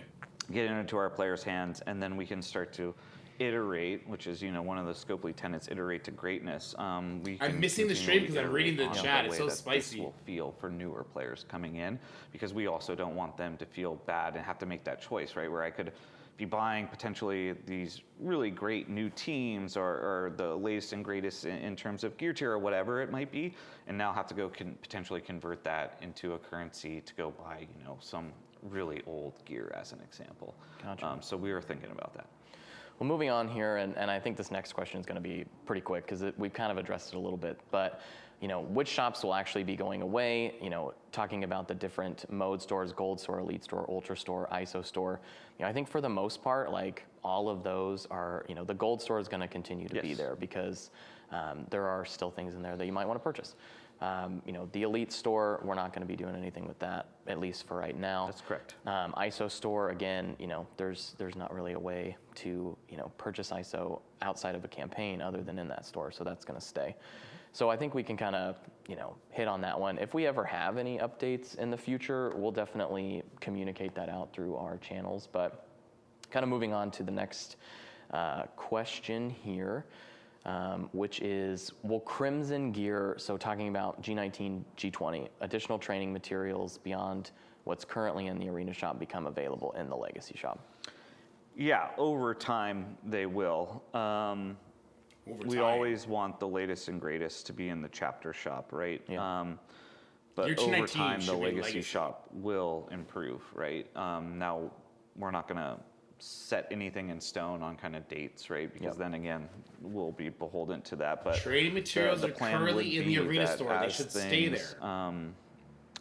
[SPEAKER 3] Get it into our players' hands, and then we can start to iterate, which is one of the Scopely tenets, iterate to greatness.
[SPEAKER 1] I'm missing the stream because I'm reading the chat. It's so spicy.
[SPEAKER 3] This will feel for newer players coming in, because we also don't want them to feel bad and have to make that choice, right? Where I could be buying potentially these really great new teams or the latest and greatest in terms of gear tier or whatever it might be, and now have to go potentially convert that into a currency to go buy some really old gear, as an example.
[SPEAKER 2] Gotcha.
[SPEAKER 3] So we were thinking about that.
[SPEAKER 2] Well, moving on here, and I think this next question is going to be pretty quick because we've kind of addressed it a little bit, but which shops will actually be going away? Talking about the different mode stores, Gold Store, Elite Store, Ultra Store, ISO Store. I think for the most part, like all of those are, the Gold Store is going to continue to be there because there are still things in there that you might want to purchase. The Elite Store, we're not going to be doing anything with that, at least for right now.
[SPEAKER 3] That's correct.
[SPEAKER 2] ISO Store, again, there's not really a way to, purchase ISO outside of a campaign other than in that store, so that's going to stay. So I think we can kind of, hit on that one. If we ever have any updates in the future, we'll definitely communicate that out through our channels. But kind of moving on to the next question here. Which is, will Crimson gear, so talking about G19, G20, additional training materials beyond what's currently in the Arena shop become available in the Legacy shop?
[SPEAKER 3] Yeah, over time they will. We always want the latest and greatest to be in the chapter shop, right?
[SPEAKER 2] Yeah.
[SPEAKER 3] But
[SPEAKER 1] Your
[SPEAKER 3] over
[SPEAKER 1] 219
[SPEAKER 3] time, the
[SPEAKER 1] should be
[SPEAKER 3] legacy shop will improve, right? Now, we're not going to set anything in stone on kind of dates, right? Because then again, we'll be beholden to that. But
[SPEAKER 1] trading materials are
[SPEAKER 3] plan would
[SPEAKER 1] currently in the
[SPEAKER 3] be
[SPEAKER 1] arena
[SPEAKER 3] that
[SPEAKER 1] store. They
[SPEAKER 3] as
[SPEAKER 1] should stay
[SPEAKER 3] things,
[SPEAKER 1] there.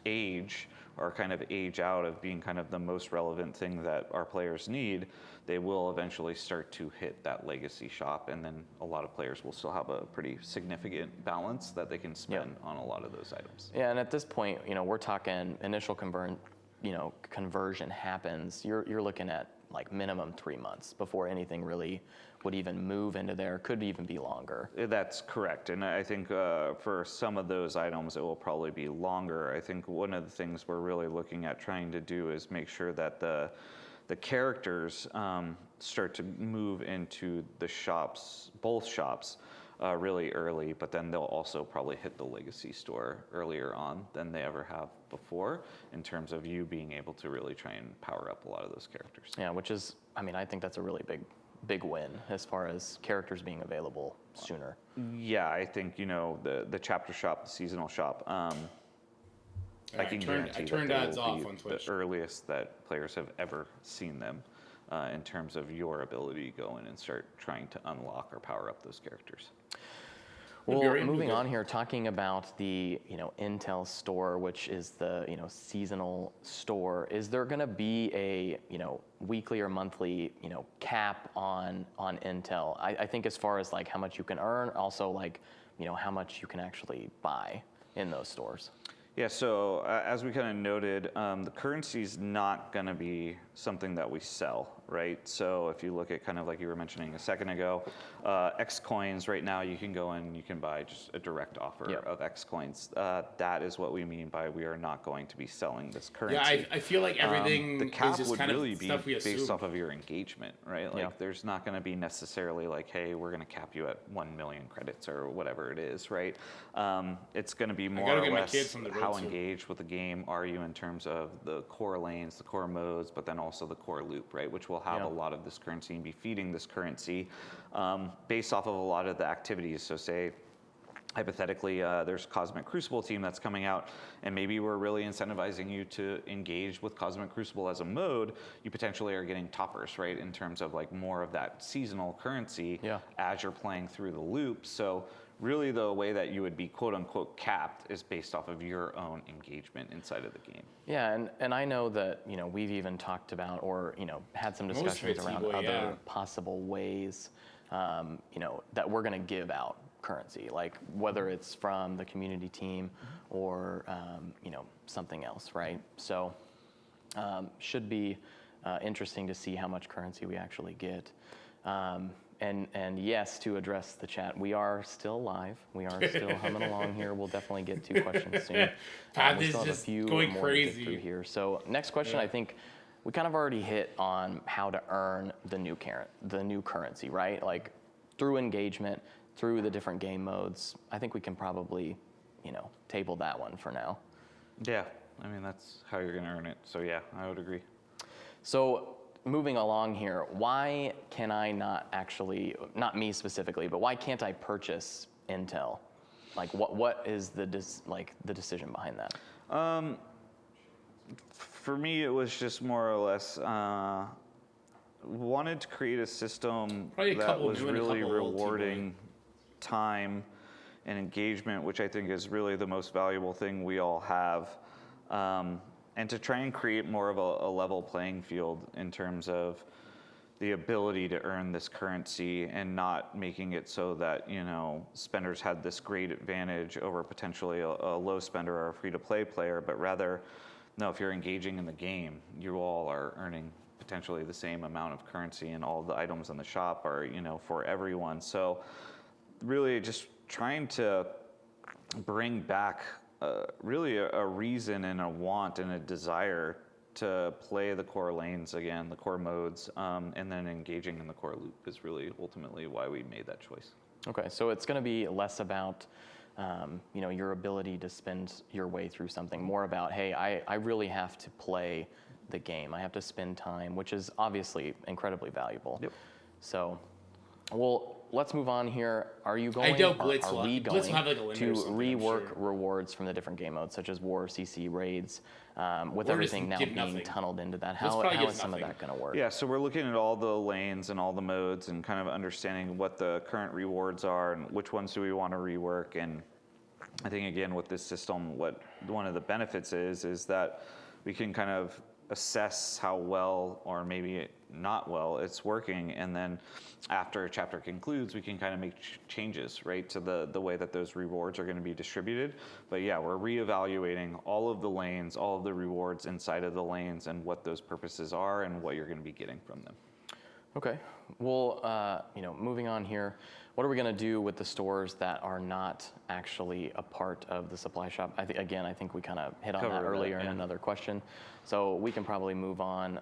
[SPEAKER 3] Age or kind of age out of being kind of the most relevant thing that our players need, they will eventually start to hit that legacy shop, and then a lot of players will still have a pretty significant balance that they can spend on a lot of those items.
[SPEAKER 2] Yeah, and at this point, we're talking initial conversion happens. You're looking at like minimum 3 months before anything really would even move into there. Could even be longer.
[SPEAKER 3] That's correct, and I think for some of those items it will probably be longer. I think one of the things we're really looking at trying to do is make sure that the characters start to move into the shops, both shops, really early, but then they'll also probably hit the legacy store earlier on than they ever have before in terms of you being able to really try and power up a lot of those characters.
[SPEAKER 2] Yeah, which is, I think that's a really big win as far as characters being available sooner.
[SPEAKER 3] Yeah, I think, the chapter shop, the seasonal shop, I can guarantee
[SPEAKER 1] turned
[SPEAKER 3] that
[SPEAKER 1] ads
[SPEAKER 3] they will
[SPEAKER 1] off
[SPEAKER 3] be
[SPEAKER 1] on Twitch.
[SPEAKER 3] the earliest that players have ever seen them in terms of your ability to go in and start trying to unlock or power up those characters.
[SPEAKER 2] Well, moving on here, talking about the Intel store, which is the seasonal store. Is there going to be a weekly or monthly cap on Intel? I think as far as like how much you can earn, also like how much you can actually buy in those stores.
[SPEAKER 3] Yeah, so as we kind of noted, the currency is not going to be something that we sell, right? So if you look at kind of like you were mentioning a second ago, X coins right now, you can go in, you can buy just a direct offer of X coins. That is what we mean by we are not going to be selling this currency.
[SPEAKER 1] Yeah, I feel like everything
[SPEAKER 3] the cap
[SPEAKER 1] is just
[SPEAKER 3] would
[SPEAKER 1] kind
[SPEAKER 3] really
[SPEAKER 1] of
[SPEAKER 3] be
[SPEAKER 1] stuff we
[SPEAKER 3] based
[SPEAKER 1] assume.
[SPEAKER 3] off of your engagement, right? Like there's not going to be necessarily like, hey, we're going to cap you at 1 million credits or whatever it is, right? It's going to be more or less how engaged with the game are you in terms of the core lanes, the core modes, but then also the core loop, right? Which will have a lot of this currency and be feeding this currency based off of a lot of the activities. So say, hypothetically, there's Cosmic Crucible team that's coming out, and maybe we're really incentivizing you to engage with Cosmic Crucible as a mode. You potentially are getting toppers, right, in terms of like more of that seasonal currency as you're playing through the loop. So really the way that you would be quote unquote capped is based off of your own engagement inside of the game.
[SPEAKER 2] Yeah, and I know that we've even talked about or had some discussions around other possible ways that we're going to give out currency, like whether it's from the community team or something else, right? So should be interesting to see how much currency we actually get. And yes, to address the chat, we are still live. We are still humming along here. We'll definitely get to questions soon.
[SPEAKER 1] Pat
[SPEAKER 2] We
[SPEAKER 1] is
[SPEAKER 2] still have a
[SPEAKER 1] just
[SPEAKER 2] few
[SPEAKER 1] going
[SPEAKER 2] more
[SPEAKER 1] crazy
[SPEAKER 2] to get through here. So next question, I think we kind of already hit on how to earn the new currency, right? Like through engagement, through the different game modes. I think we can probably, table that one for now.
[SPEAKER 3] Yeah, that's how you're going to earn it. So yeah, I would agree.
[SPEAKER 2] So moving along here, why can I not me specifically, but why can't I purchase Intel? Like what is the decision behind that?
[SPEAKER 3] For me, it was just more or less wanted to create a system that was really rewarding time and engagement, which I think is really the most valuable thing we all have. And to try and create more of a level playing field in terms of the ability to earn this currency and not making it so that, spenders had this great advantage over potentially a low spender or a free-to-play player, but rather, no, if you're engaging in the game, you all are earning potentially the same amount of currency, and all of the items in the shop are, for everyone. So really just trying to bring back really a reason and a want and a desire to play the core lanes again, the core modes, and then engaging in the core loop is really ultimately why we made that choice.
[SPEAKER 2] Okay, so it's going to be less about your ability to spend your way through something, more about, hey, I really have to play the game. I have to spend time, which is obviously incredibly valuable.
[SPEAKER 3] Yep.
[SPEAKER 2] So, well, let's move on here. Are you going?
[SPEAKER 1] I doubt Blitz
[SPEAKER 2] are
[SPEAKER 1] will-
[SPEAKER 2] we
[SPEAKER 1] Blitz
[SPEAKER 2] going
[SPEAKER 1] will have, like, a limit
[SPEAKER 2] to
[SPEAKER 1] or something, I'm
[SPEAKER 2] rework
[SPEAKER 1] sure.
[SPEAKER 2] rewards from the different game modes, such as War, CC, raids, with
[SPEAKER 1] Or
[SPEAKER 2] everything
[SPEAKER 1] just
[SPEAKER 2] now
[SPEAKER 1] give
[SPEAKER 2] being
[SPEAKER 1] nothing.
[SPEAKER 2] tunneled into that?
[SPEAKER 1] Blitz
[SPEAKER 2] How
[SPEAKER 1] probably
[SPEAKER 2] is
[SPEAKER 1] gives
[SPEAKER 2] some of
[SPEAKER 1] nothing.
[SPEAKER 2] that going to work?
[SPEAKER 3] Yeah, so we're looking at all the lanes and all the modes and kind of understanding what the current rewards are and which ones do we want to rework. And I think, again, with this system, what one of the benefits is that we can kind of assess how well or maybe not well it's working, and then after a chapter concludes, we can kind of make changes, right, to the way that those rewards are going to be distributed. But yeah, we're reevaluating all of the lanes, all of the rewards inside of the lanes, and what those purposes are and what you're going to be getting from them.
[SPEAKER 2] Okay. Well, moving on here, what are we going to do with the stores that are not actually a part of the supply shop? I think we kind of hit on that
[SPEAKER 3] Covered that,
[SPEAKER 2] earlier in
[SPEAKER 3] yeah.
[SPEAKER 2] another question. So we can probably move on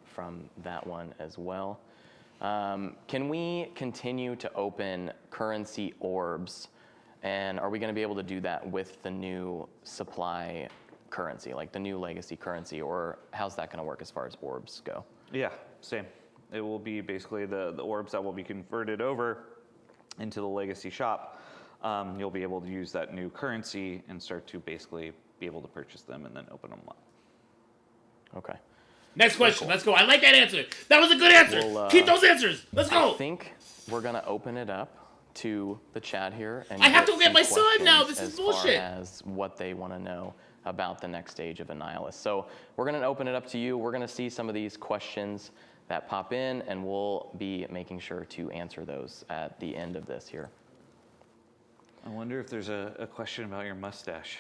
[SPEAKER 2] from that one as well. Can we continue to open currency orbs? And are we going to be able to do that with the new supply currency, like the new legacy currency? Or how's that going to work as far as orbs go?
[SPEAKER 3] Yeah, same. It will be basically the orbs that will be converted over into the legacy shop. You'll be able to use that new currency and start to basically be able to purchase them and then open them up.
[SPEAKER 2] Okay.
[SPEAKER 1] Next question. Let's go. I like that answer. That was a good answer.
[SPEAKER 2] We'll,
[SPEAKER 1] Keep those answers. Let's go.
[SPEAKER 2] I think we're going to open it up to the chat here. And
[SPEAKER 1] I have to
[SPEAKER 2] get
[SPEAKER 1] get
[SPEAKER 2] some
[SPEAKER 1] my son now.
[SPEAKER 2] questions
[SPEAKER 1] This is
[SPEAKER 2] as
[SPEAKER 1] bullshit.
[SPEAKER 2] far as what they want to know about the next Age of Annihilus. So we're going to open it up to you. We're going to see some of these questions that pop in, and we'll be making sure to answer those at the end of this here.
[SPEAKER 3] I wonder if there's a question about your mustache.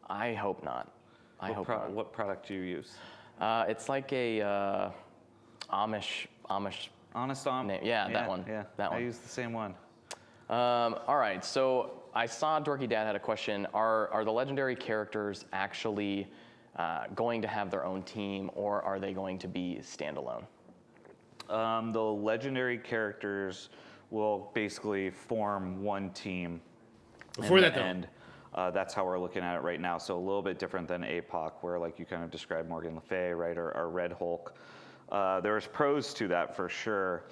[SPEAKER 2] I hope not. I hope not.
[SPEAKER 3] What product do you use?
[SPEAKER 2] It's like a Amish
[SPEAKER 3] Honest Om?
[SPEAKER 2] name. Yeah, that one.
[SPEAKER 3] Yeah,
[SPEAKER 2] That
[SPEAKER 3] I
[SPEAKER 2] one.
[SPEAKER 3] use the same one.
[SPEAKER 2] All right, so I saw Dorky Dad had a question. Are the legendary characters actually going to have their own team, or are they going to be standalone?
[SPEAKER 3] The legendary characters will basically form one team.
[SPEAKER 1] Before
[SPEAKER 3] in
[SPEAKER 1] that,
[SPEAKER 3] the
[SPEAKER 1] though.
[SPEAKER 3] end. That's how we're looking at it right now. So a little bit different than APOC, where like you kind of described Morgan Le Fay, right, or Red Hulk. There's pros to that for sure,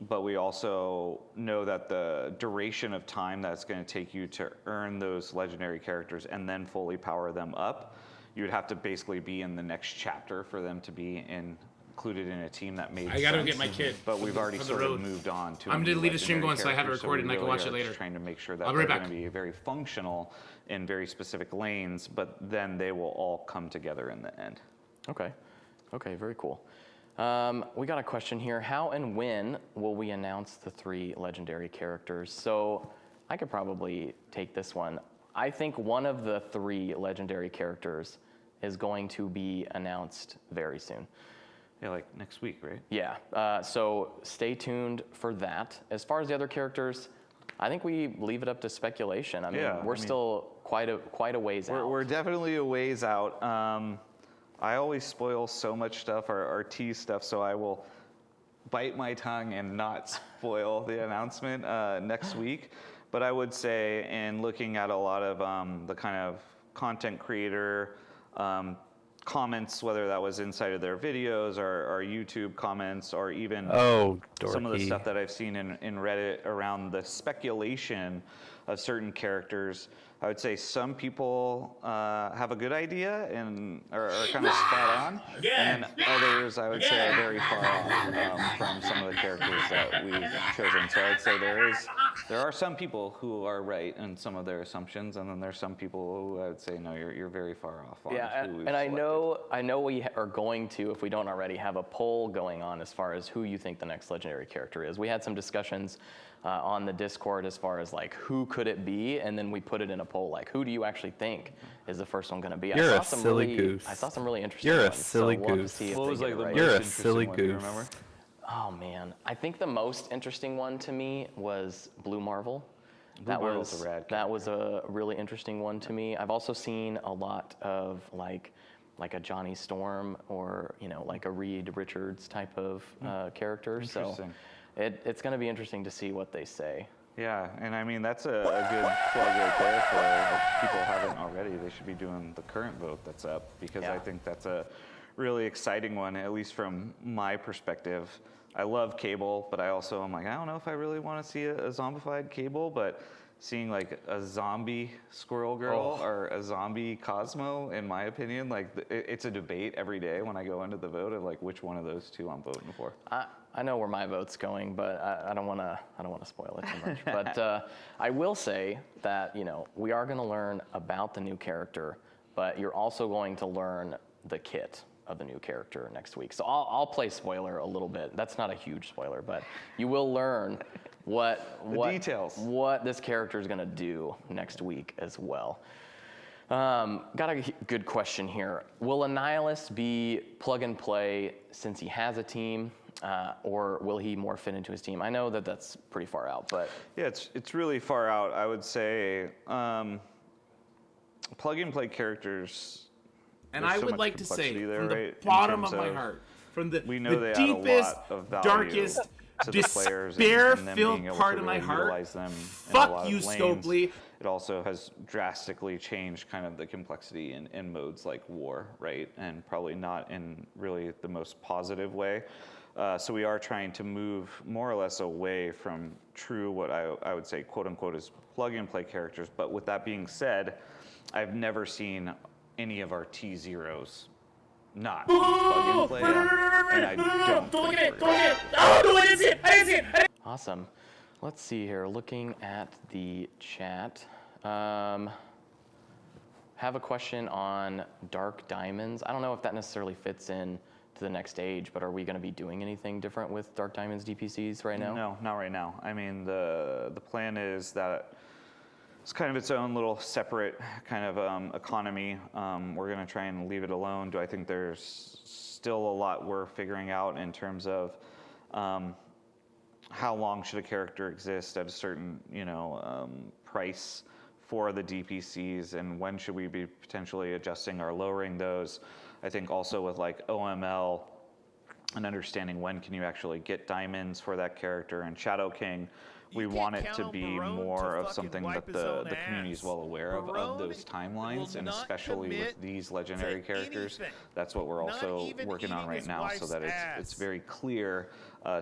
[SPEAKER 3] but we also know that the duration of time that's going to take you to earn those legendary characters and then fully power them up, you would have to basically be in the next chapter for them to be included in a team that made sense.
[SPEAKER 1] I gotta get my kid.
[SPEAKER 3] But we've already
[SPEAKER 1] from the
[SPEAKER 3] sort of
[SPEAKER 1] road.
[SPEAKER 3] moved on to.
[SPEAKER 1] I'm
[SPEAKER 3] a
[SPEAKER 1] gonna
[SPEAKER 3] new
[SPEAKER 1] leave the stream
[SPEAKER 3] legendary
[SPEAKER 1] going so I have it
[SPEAKER 3] character,
[SPEAKER 1] recorded and I
[SPEAKER 3] we
[SPEAKER 1] can
[SPEAKER 3] really
[SPEAKER 1] watch it
[SPEAKER 3] are
[SPEAKER 1] later.
[SPEAKER 3] just trying to make sure that
[SPEAKER 1] I'll be
[SPEAKER 3] they're
[SPEAKER 1] right
[SPEAKER 3] going to
[SPEAKER 1] back.
[SPEAKER 3] be very functional in very specific lanes, but then they will all come together in the end.
[SPEAKER 2] Okay, very cool. We got a question here. How and when will we announce the 3 legendary characters? So I could probably take this one. I think one of the 3 legendary characters is going to be announced very soon.
[SPEAKER 3] Yeah, like next week, right?
[SPEAKER 2] Yeah, so stay tuned for that. As far as the other characters, I think we leave it up to speculation. I mean, we're still quite a ways out.
[SPEAKER 3] We're definitely a ways out. I always spoil so much stuff or tease stuff, so I will bite my tongue and not spoil the announcement next week. But I would say, in looking at a lot of the kind of content creator comments, whether that was inside of their videos or YouTube comments, or even some of the stuff that I've seen in Reddit around the speculation of certain characters, I would say some people have a good idea and are kind of spot on, and others I would say are very far off from some of the characters that we've chosen. So I'd say there are some people who are right in some of their assumptions, and then there's some people who I would say no, you're very far off on who we've
[SPEAKER 2] and I
[SPEAKER 3] selected.
[SPEAKER 2] know we are going to, if we don't already, have a poll going on as far as who you think the next legendary character is. We had some discussions on the Discord as far as like who could it be, and then we put it in a poll like who do you actually think is the first one going to be?
[SPEAKER 4] You're a silly goose.
[SPEAKER 2] I saw some really interesting
[SPEAKER 4] You're a
[SPEAKER 2] ones,
[SPEAKER 4] silly
[SPEAKER 2] so we'll have to
[SPEAKER 4] goose.
[SPEAKER 2] see if
[SPEAKER 3] What
[SPEAKER 2] they
[SPEAKER 3] was
[SPEAKER 2] get
[SPEAKER 3] like
[SPEAKER 2] it
[SPEAKER 3] the
[SPEAKER 2] right.
[SPEAKER 4] You're a
[SPEAKER 3] most
[SPEAKER 4] silly
[SPEAKER 3] interesting one, do you
[SPEAKER 4] goose.
[SPEAKER 3] remember?
[SPEAKER 2] Oh man, I think the most interesting one to me was Blue Marvel.
[SPEAKER 3] Marvel's a rad
[SPEAKER 2] That was a really interesting one to me. I've also seen a lot of like a Johnny Storm or like a Reed Richards type of character. So
[SPEAKER 3] Interesting.
[SPEAKER 2] it's going to be interesting to see what they say.
[SPEAKER 3] Yeah, and I mean, that's a good plug right there for if people haven't already. They should be doing the current vote that's up, because
[SPEAKER 2] Yeah.
[SPEAKER 3] I think that's a really exciting one, at least from my perspective. I love Cable, but I also am like, I don't know if I really want to see a zombified Cable, but seeing like a zombie Squirrel Girl or a zombie Cosmo, in my opinion, like it's a debate every day when I go into the vote of like which one of those two I'm voting for.
[SPEAKER 2] I know where my vote's going, but I don't want to spoil it too much. But I will say that we are going to learn about the new character, but you're also going to learn the kit of the new character next week. So I'll play spoiler a little bit. That's not a huge spoiler, but you will learn what
[SPEAKER 3] details,
[SPEAKER 2] what this character is going to do next week as well. Got a good question here. Will Annihilus be plug and play since he has a team, or will he more fit into his team? I know that that's pretty far out, but
[SPEAKER 3] yeah, it's really far out. I would say plug and play characters.
[SPEAKER 1] And I would like to say,
[SPEAKER 3] there,
[SPEAKER 1] from the
[SPEAKER 3] right?
[SPEAKER 1] bottom of my heart, from the
[SPEAKER 3] deepest,
[SPEAKER 1] darkest, despair-filled part of my heart, fuck you, Scopely.
[SPEAKER 3] It also has drastically changed kind of the complexity in modes like War, right? And probably not in really the most positive way. So we are trying to move more or less away from true, what I would say, quote unquote, is plug and play characters. But with that being said, I've never seen any of our T0s not plug and play, and I don't think we're gonna.
[SPEAKER 1] Oh, no, I didn't see it! I didn't see it!
[SPEAKER 2] Awesome. Let's see here. Looking at the chat. Have a question on Dark Diamonds. I don't know if that necessarily fits in to the next stage, but are we going to be doing anything different with Dark Diamonds DPCs right now?
[SPEAKER 3] No, not right now. I mean, the plan is that it's kind of its own little separate kind of economy. We're going to try and leave it alone. Do I think there's still a lot we're figuring out in terms of how long should a character exist at a certain price for the DPCs, and when should we be potentially adjusting or lowering those? I think also with like OML and understanding when can you actually get diamonds for that character, and Shadow King, we want it to be more of something that the community is well aware of those timelines, and especially with these legendary characters. That's what we're also working on right now, so that it's very clear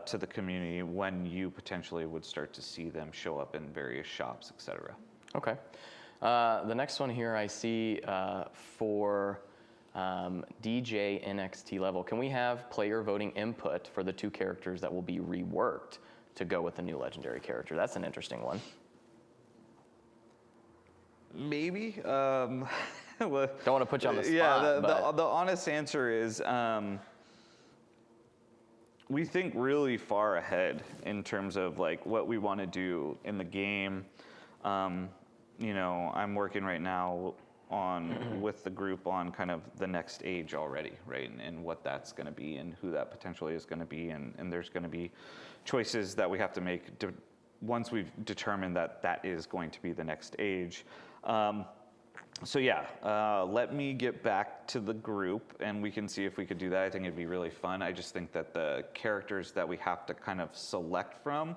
[SPEAKER 3] to the community when you potentially would start to see them show up in various shops, etc.
[SPEAKER 2] Okay. The next one here I see for DJ NXT level. Can we have player voting input for the two characters that will be reworked to go with the new legendary character? That's an interesting one.
[SPEAKER 3] Maybe.
[SPEAKER 2] Don't want to put you on the spot.
[SPEAKER 3] Yeah, the honest answer is we think really far ahead in terms of like what we want to do in the game. I'm working right now with the group on kind of the next age already, right? And what that's going to be and who that potentially is going to be. And there's going to be choices that we have to make once we've determined that is going to be the next age. Let me get back to the group and we can see if we could do that. I think it'd be really fun. I just think that the characters that we have to kind of select from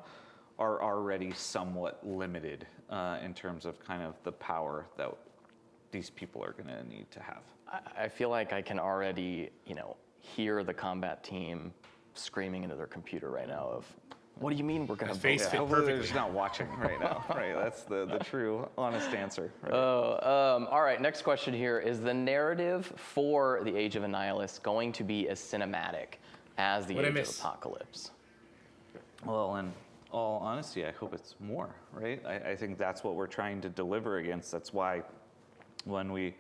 [SPEAKER 3] are already somewhat limited in terms of kind of the power that these people are going to need to have.
[SPEAKER 2] I feel like I can already, hear the combat team screaming into their computer right now of, what do you mean we're going to vote?
[SPEAKER 3] Hopefully they're just not watching right now, right? That's the true, honest answer. Right?
[SPEAKER 2] All right, next question here. Is the narrative for the Age of Annihilus going to be as cinematic as the Age of Apocalypse?
[SPEAKER 3] Well, in all honesty, I hope it's more, right? I think that's what we're trying to deliver against. That's why when we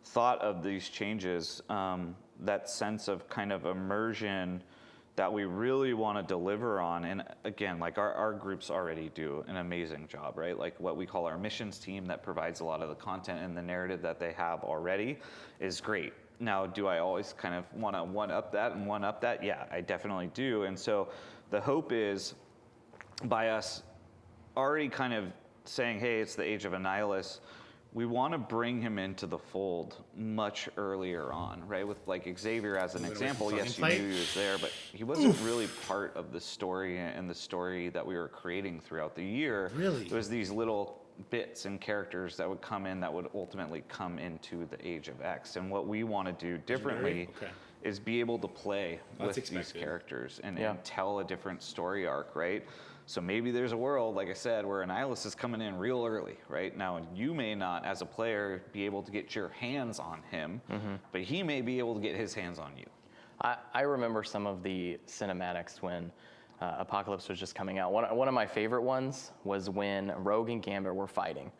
[SPEAKER 3] thought of these changes, that sense of kind of immersion that we really want to deliver on. And again, like our groups already do an amazing job, right? Like what we call our missions team that provides a lot of the content and the narrative that they have already is great. Now, do I always kind of want to one-up that? Yeah, I definitely do. And so the hope is by us already kind of saying, hey, it's the Age of Annihilus, we want to bring him into the fold much earlier on, right? With like Xavier as an example, yes, you knew he was there, but he wasn't really part of the story and the story that we were creating throughout the year.
[SPEAKER 1] Really?
[SPEAKER 3] It was these little bits and characters that would come in that would ultimately come into the Age of X. And what we want to do differently is be able to play
[SPEAKER 1] That's
[SPEAKER 3] with these
[SPEAKER 1] expected.
[SPEAKER 3] characters and
[SPEAKER 2] Yeah.
[SPEAKER 3] tell a different story arc, right? So maybe there's a world, like I said, where Annihilus is coming in real early, right? Now, you may not, as a player, be able to get your hands on him, but he may be able to get his hands on you.
[SPEAKER 2] I remember some of the cinematics when Apocalypse was just coming out. One of my favorite ones was when Rogue and Gambit were fighting,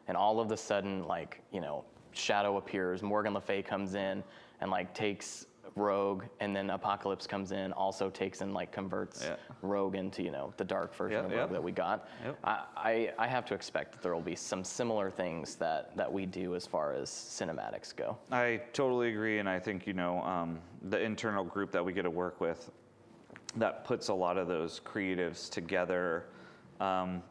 [SPEAKER 2] and all of a sudden, like, you know, Shadow appears, Morgan Le Fay comes in and like takes Rogue, and then Apocalypse comes in, also takes and like converts Rogue into, you know, the dark version of Rogue that we got. I have to expect that there will be some similar things that we do as far as cinematics go.
[SPEAKER 3] I totally agree, and I think, you know, the internal group that we get to work with that puts a lot of those creatives together.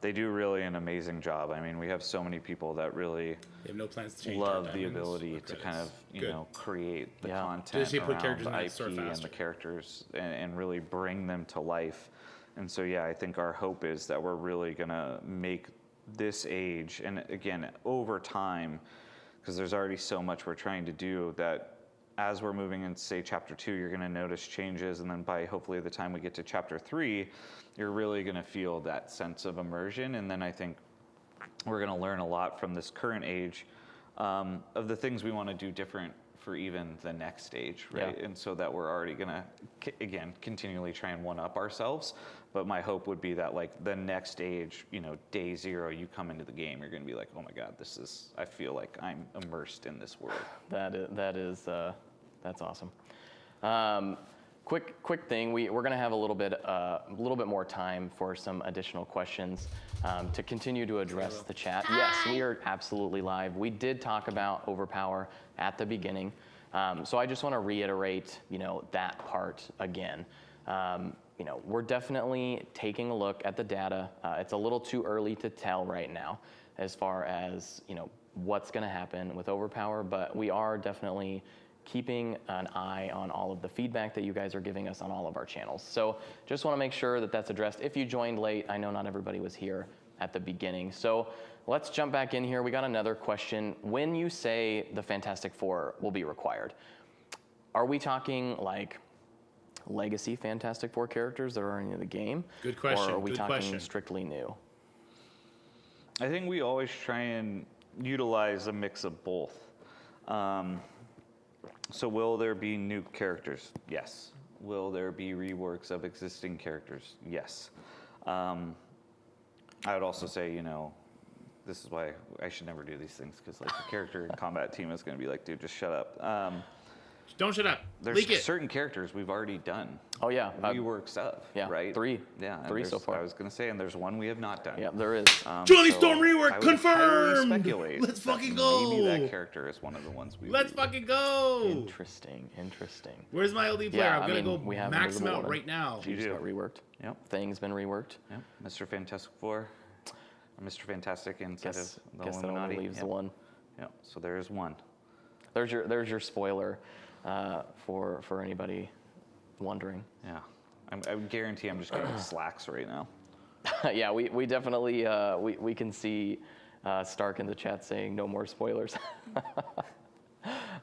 [SPEAKER 3] They do really an amazing job. I mean, we have so many people that really
[SPEAKER 1] They have no plans to change
[SPEAKER 3] love
[SPEAKER 1] their
[SPEAKER 3] the
[SPEAKER 1] diamonds
[SPEAKER 3] ability
[SPEAKER 1] or
[SPEAKER 3] to
[SPEAKER 1] credits.
[SPEAKER 3] kind of, you
[SPEAKER 1] Good.
[SPEAKER 3] know, create the
[SPEAKER 2] Yeah.
[SPEAKER 3] content
[SPEAKER 1] Just put
[SPEAKER 3] around
[SPEAKER 1] characters in
[SPEAKER 3] the
[SPEAKER 1] that
[SPEAKER 3] IP
[SPEAKER 1] store
[SPEAKER 3] and
[SPEAKER 1] faster.
[SPEAKER 3] the characters and really bring them to life. And so, yeah, I think our hope is that we're really going to make this age, and again, over time, because there's already so much we're trying to do, that as we're moving into, say, chapter 2, you're going to notice changes, and then by hopefully the time we get to chapter 3, you're really going to feel that sense of immersion. And then I think we're going to learn a lot from this current age of the things we want to do different for even the next stage, right?
[SPEAKER 2] Yeah.
[SPEAKER 3] And so that we're already going to, again, continually try and one-up ourselves. But my hope would be that, like, the next stage, you know, day 0, you come into the game, you're going to be like, oh my God, this is, I feel like I'm immersed in this world.
[SPEAKER 2] That's awesome. Quick thing. We're going to have a little bit more time for some additional questions to continue to address the chat. Yes, we are absolutely live. We did talk about Overpower at the beginning, so I just want to reiterate, you know, that part again. You know, we're definitely taking a look at the data. It's a little too early to tell right now as far as, you know, what's going to happen with Overpower, but we are definitely keeping an eye on all of the feedback that you guys are giving us on all of our channels. So just want to make sure that that's addressed. If you joined late, I know not everybody was here at the beginning. So let's jump back in here. We got another question. When you say the Fantastic Four will be required, are we talking like legacy Fantastic Four characters that are in the game?
[SPEAKER 1] Good question.
[SPEAKER 2] Or are we
[SPEAKER 1] Good
[SPEAKER 2] talking
[SPEAKER 1] question.
[SPEAKER 2] strictly new?
[SPEAKER 3] I think we always try and utilize a mix of both. So will there be new characters? Yes. Will there be reworks of existing characters? Yes. I would also say, you know, this is why I should never do these things, because like the character and combat team is going to be like, dude, just shut up.
[SPEAKER 1] Don't shut up.
[SPEAKER 3] There's
[SPEAKER 1] Leak it.
[SPEAKER 3] certain characters we've already done
[SPEAKER 2] Oh yeah,
[SPEAKER 3] reworks of,
[SPEAKER 2] yeah,
[SPEAKER 3] right?
[SPEAKER 2] 3.
[SPEAKER 3] Yeah, and
[SPEAKER 2] 3 so
[SPEAKER 3] there's-
[SPEAKER 2] far.
[SPEAKER 3] I was going to say, and there's one we have not done.
[SPEAKER 2] Yeah, there is.
[SPEAKER 1] Johnny
[SPEAKER 3] So
[SPEAKER 1] Storm rework
[SPEAKER 3] I would highly
[SPEAKER 1] confirmed!
[SPEAKER 3] speculate
[SPEAKER 1] Let's
[SPEAKER 3] that
[SPEAKER 1] fucking go!
[SPEAKER 3] Maybe that character is one of the ones we.
[SPEAKER 1] Let's fucking go!
[SPEAKER 2] Interesting.
[SPEAKER 1] Where's my LD player?
[SPEAKER 2] Yeah,
[SPEAKER 1] I'm
[SPEAKER 2] I
[SPEAKER 1] gonna
[SPEAKER 2] mean,
[SPEAKER 1] go
[SPEAKER 2] we have
[SPEAKER 1] max him
[SPEAKER 2] Invisible
[SPEAKER 1] out
[SPEAKER 2] Woman.
[SPEAKER 1] right now.
[SPEAKER 2] She just
[SPEAKER 3] do.
[SPEAKER 2] got reworked.
[SPEAKER 3] Yep.
[SPEAKER 2] Thing's been reworked.
[SPEAKER 3] Yep. Mr. Fantastic Four, Mr. Fantastic inside
[SPEAKER 2] Guess
[SPEAKER 3] of the
[SPEAKER 2] that
[SPEAKER 3] Illuminati.
[SPEAKER 2] only leaves
[SPEAKER 3] Yep.
[SPEAKER 2] the one.
[SPEAKER 3] Yep. So there is one.
[SPEAKER 2] There's your spoiler for anybody wondering.
[SPEAKER 3] Yeah. I guarantee I'm just getting slacks right now.
[SPEAKER 2] Yeah, we definitely we can see Stark in the chat saying no more spoilers.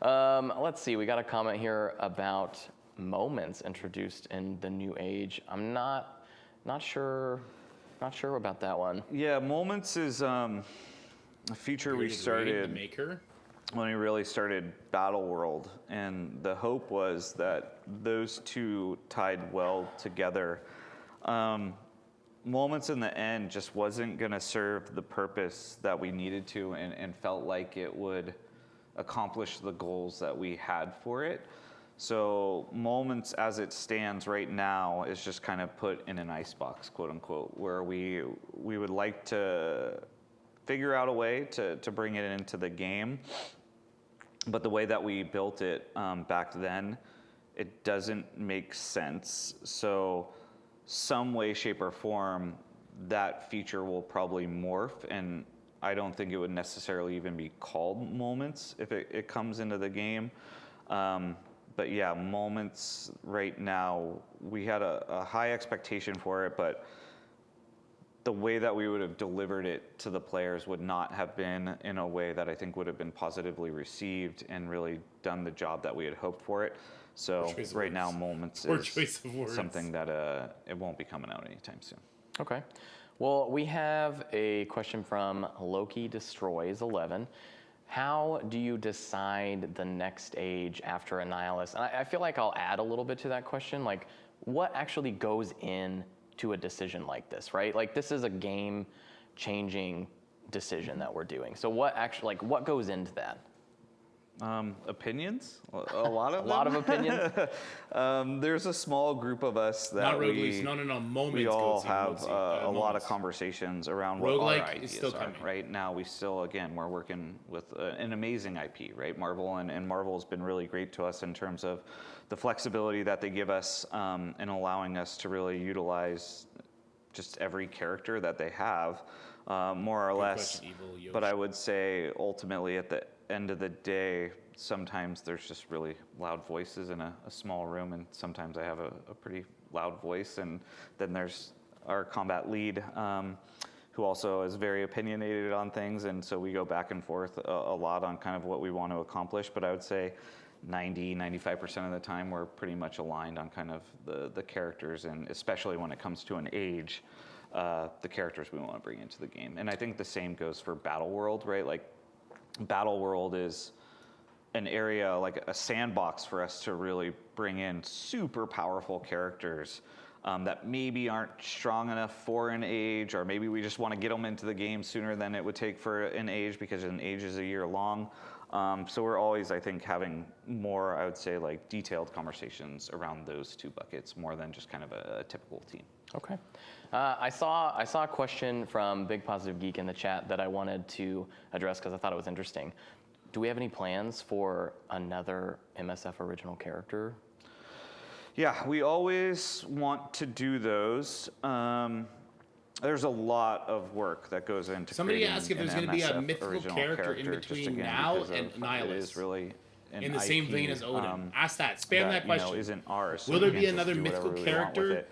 [SPEAKER 2] Let's see, we got a comment here about moments introduced in the new age. I'm not sure about that one.
[SPEAKER 3] Yeah, Moments is a feature we
[SPEAKER 1] The
[SPEAKER 3] started
[SPEAKER 1] maker.
[SPEAKER 3] when we really started Battle World, and the hope was that those two tied well together. Moments in the end just wasn't going to serve the purpose that we needed to, and felt like it would accomplish the goals that we had for it. So Moments as it stands right now is just kind of put in an icebox, quote unquote, where we would like to figure out a way to bring it into the game. But the way that we built it back then, it doesn't make sense. So some way, shape, or form, that feature will probably morph, and I don't think it would necessarily even be called Moments if it comes into the game. But yeah, Moments right now, we had a high expectation for it, but the way that we would have delivered it to the players would not have been in a way that I think would have been positively received and really done the job that we had hoped for it. So
[SPEAKER 1] choice of
[SPEAKER 3] right now,
[SPEAKER 1] words.
[SPEAKER 3] Moments
[SPEAKER 1] Poor
[SPEAKER 3] is
[SPEAKER 1] choice of words.
[SPEAKER 3] something that it won't be coming out anytime soon.
[SPEAKER 2] Okay. Well, we have a question from Loki Destroys 11. How do you decide the next age after Annihilus? And I feel like I'll add a little bit to that question. Like, what actually goes into a decision like this, right? Like, this is a game-changing decision that we're doing. So what actually, like, what goes into that?
[SPEAKER 3] Opinions? A lot of
[SPEAKER 2] A lot of opinions?
[SPEAKER 3] There's a small group of us that
[SPEAKER 1] Not Roguelies. No. Moments.
[SPEAKER 3] we all
[SPEAKER 1] Goatsy,
[SPEAKER 3] have
[SPEAKER 1] Goatsy,
[SPEAKER 3] a lot of
[SPEAKER 1] Moments.
[SPEAKER 3] conversations around what
[SPEAKER 1] Roguelike
[SPEAKER 3] our
[SPEAKER 1] is
[SPEAKER 3] ideas
[SPEAKER 1] still
[SPEAKER 3] are.
[SPEAKER 1] coming.
[SPEAKER 3] Right now, we still, again, we're working with an amazing IP, right? Marvel, and Marvel has been really great to us in terms of the flexibility that they give us in allowing us to really utilize just every character that they have, more or less.
[SPEAKER 1] Question, Evil,
[SPEAKER 3] But I would say ultimately at the end of the day, sometimes there's just really loud voices in a small room, and sometimes I have a pretty loud voice, and then there's our combat lead, who also is very opinionated on things, and so we go back and forth a lot on kind of what we want to accomplish. But I would say 95% of the time we're pretty much aligned on kind of the characters, and especially when it comes to an age, the characters we want to bring into the game. And I think the same goes for Battle World, right? Like, Battle World is an area, like a sandbox for us to really bring in super powerful characters that maybe aren't strong enough for an age, or maybe we just want to get them into the game sooner than it would take for an age, because an age is a year long. So we're always, I think, having more, I would say, like detailed conversations around those two buckets more than just kind of a typical team.
[SPEAKER 2] Okay. I saw a question from Big Positive Geek in the chat that I wanted to address because I thought it was interesting. Do we have any plans for another MSF original character?
[SPEAKER 3] Yeah, we always want to do those. There's a lot of work that goes into
[SPEAKER 1] Somebody
[SPEAKER 3] creating
[SPEAKER 1] asked if there's
[SPEAKER 3] an
[SPEAKER 1] going to be a
[SPEAKER 3] MSF
[SPEAKER 1] mythical
[SPEAKER 3] original
[SPEAKER 1] character in
[SPEAKER 3] just
[SPEAKER 1] between
[SPEAKER 3] again
[SPEAKER 1] now
[SPEAKER 3] because
[SPEAKER 1] and
[SPEAKER 3] of
[SPEAKER 1] Annihilus.
[SPEAKER 3] It is really an
[SPEAKER 1] In the same
[SPEAKER 3] IP,
[SPEAKER 1] vein as Odin. Ask that. Spam that
[SPEAKER 3] you
[SPEAKER 1] question.
[SPEAKER 3] know, isn't ours. So
[SPEAKER 1] Will
[SPEAKER 3] we
[SPEAKER 1] there be
[SPEAKER 3] can't just
[SPEAKER 1] another
[SPEAKER 3] do whatever
[SPEAKER 1] mythical
[SPEAKER 3] we want with
[SPEAKER 1] character
[SPEAKER 3] it.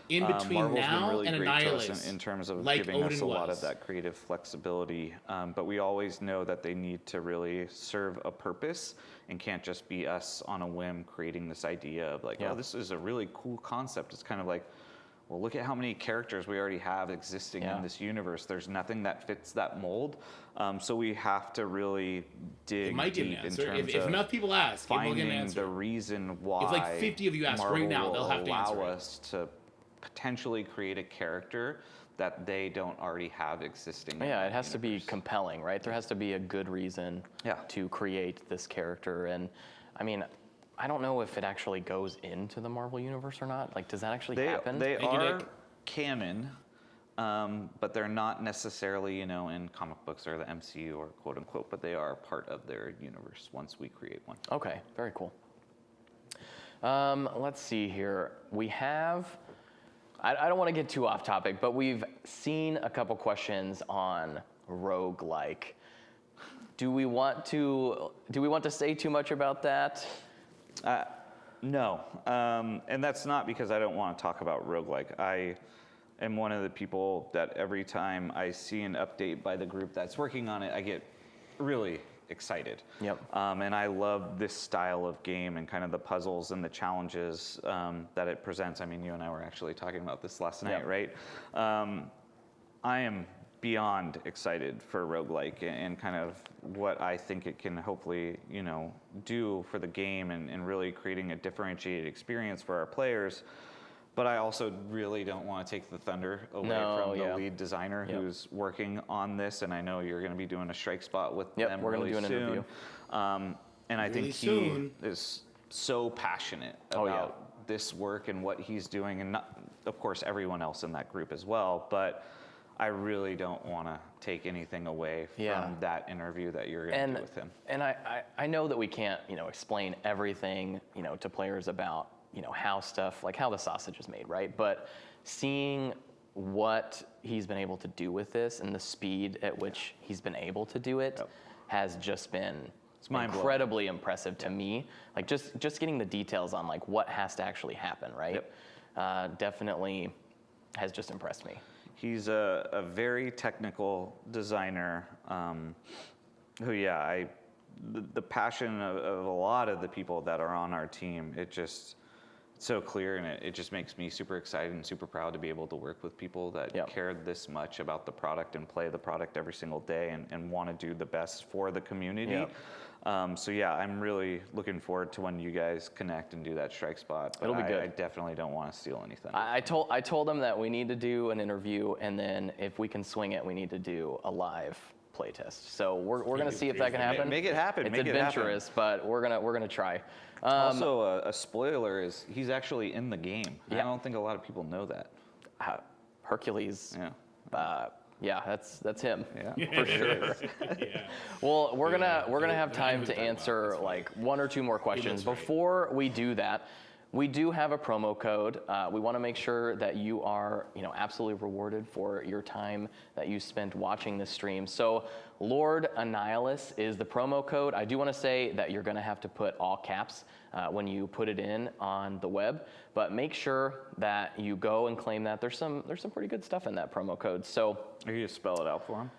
[SPEAKER 1] in between
[SPEAKER 3] Marvel's been
[SPEAKER 1] now
[SPEAKER 3] really
[SPEAKER 1] and
[SPEAKER 3] great to us
[SPEAKER 1] Annihilus?
[SPEAKER 3] in terms of
[SPEAKER 1] like
[SPEAKER 3] giving
[SPEAKER 1] Odin
[SPEAKER 3] us a lot
[SPEAKER 1] was?
[SPEAKER 3] of that creative flexibility, but we always know that they need to really serve a purpose and can't just be us on a whim creating this idea of like, oh, this is a really cool concept. It's kind of like, well, look at how many characters we already have existing in this universe. There's nothing that fits that mold. So we have to really dig deep in terms
[SPEAKER 1] if enough people ask, we'll get an
[SPEAKER 3] finding
[SPEAKER 1] answer.
[SPEAKER 3] the reason why.
[SPEAKER 1] If like 50 of you ask
[SPEAKER 3] Marvel
[SPEAKER 1] right now,
[SPEAKER 3] will
[SPEAKER 1] they'll have to answer
[SPEAKER 3] allow
[SPEAKER 1] it.
[SPEAKER 3] us to potentially create a character that they don't already have existing.
[SPEAKER 2] Yeah, it has to be compelling, right? There has to be a good reason
[SPEAKER 3] Yeah.
[SPEAKER 2] to create this character. And I mean, I don't know if it actually goes into the Marvel universe or not. Like, does that actually happen?
[SPEAKER 3] They
[SPEAKER 1] Thank you,
[SPEAKER 3] are
[SPEAKER 1] Nick.
[SPEAKER 3] canon, but they're not necessarily, you know, in comic books or the MCU or quote unquote, but they are part of their universe once we create one.
[SPEAKER 2] Okay, very cool. Let's see here. We have, I don't want to get too off topic, but we've seen a couple questions on roguelike. Do we want to say too much about that?
[SPEAKER 3] No, and that's not because I don't want to talk about roguelike. I am one of the people that every time I see an update by the group that's working on it, I get really excited.
[SPEAKER 2] Yep.
[SPEAKER 3] And I love this style of game and kind of the puzzles and the challenges that it presents. I mean, you and I were actually talking about this last night,
[SPEAKER 2] Yep.
[SPEAKER 3] right? I am beyond excited for roguelike and kind of what I think it can hopefully, you know, do for the game and really creating a differentiated experience for our players. But I also really don't want to take the thunder away from the lead designer who's working on this. And I know you're going to be doing a strike spot with them
[SPEAKER 2] we're
[SPEAKER 3] really
[SPEAKER 2] going to do an interview.
[SPEAKER 3] And I think he is so passionate about this work and what he's doing, and not, of course, everyone else in that group as well. But I really don't want to take anything away from that interview that you're going to do with him.
[SPEAKER 2] And I know that we can't, you know, explain everything, you know, to players about, you know, how stuff, like how the sausage is made, right? But seeing what he's been able to do with this and the speed at which he's been able to do it has just been incredibly impressive to me. Like just getting the details on like what has to actually happen, right? Definitely has just impressed me.
[SPEAKER 3] He's a very technical designer who, the passion of a lot of the people that are on our team, it's so clear, and it just makes me super excited and super proud to be able to work with people that care this much about the product and play the product every single day and want to do the best for the community. So yeah, I'm really looking forward to when you guys connect and do that strike spot.
[SPEAKER 2] It'll be good.
[SPEAKER 3] I definitely don't want to steal anything.
[SPEAKER 2] I told them that we need to do an interview, and then if we can swing it, we need to do a live playtest. So we're gonna see if that can happen.
[SPEAKER 3] Make it happen.
[SPEAKER 2] It's
[SPEAKER 3] make
[SPEAKER 2] adventurous,
[SPEAKER 3] it
[SPEAKER 2] but we're gonna try.
[SPEAKER 3] Also, a spoiler is he's actually in the game. I don't think a lot of people know that.
[SPEAKER 2] Hercules.
[SPEAKER 3] Yeah.
[SPEAKER 2] Yeah, that's him.
[SPEAKER 3] Yeah.
[SPEAKER 2] For sure. Well, we're gonna have time to answer like one or two more questions. Before we do that, we do have a promo code. We want to make sure that you are, absolutely rewarded for your time that you spent watching this stream. So, Lord Annihilus is the promo code. I do want to say that you're going to have to put all caps when you put it in on the web, but make sure that you go and claim that. There's some pretty good stuff in that promo code. So,
[SPEAKER 3] are you gonna spell it out for him?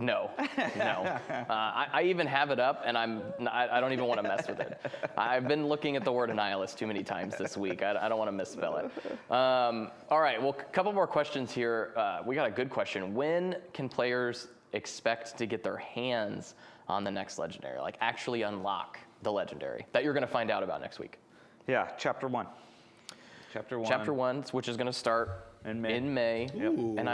[SPEAKER 2] No. I even have it up, and I don't even want to mess with it. I've been looking at the word Annihilus too many times this week. I don't want to misspell it. All right, well, a couple more questions here. We got a good question. When can players expect to get their hands on the next legendary, like actually unlock the legendary that you're going to find out about next week?
[SPEAKER 3] Yeah, chapter 1.
[SPEAKER 2] Chapter 1, which is going to start in May.
[SPEAKER 3] Yep.
[SPEAKER 2] And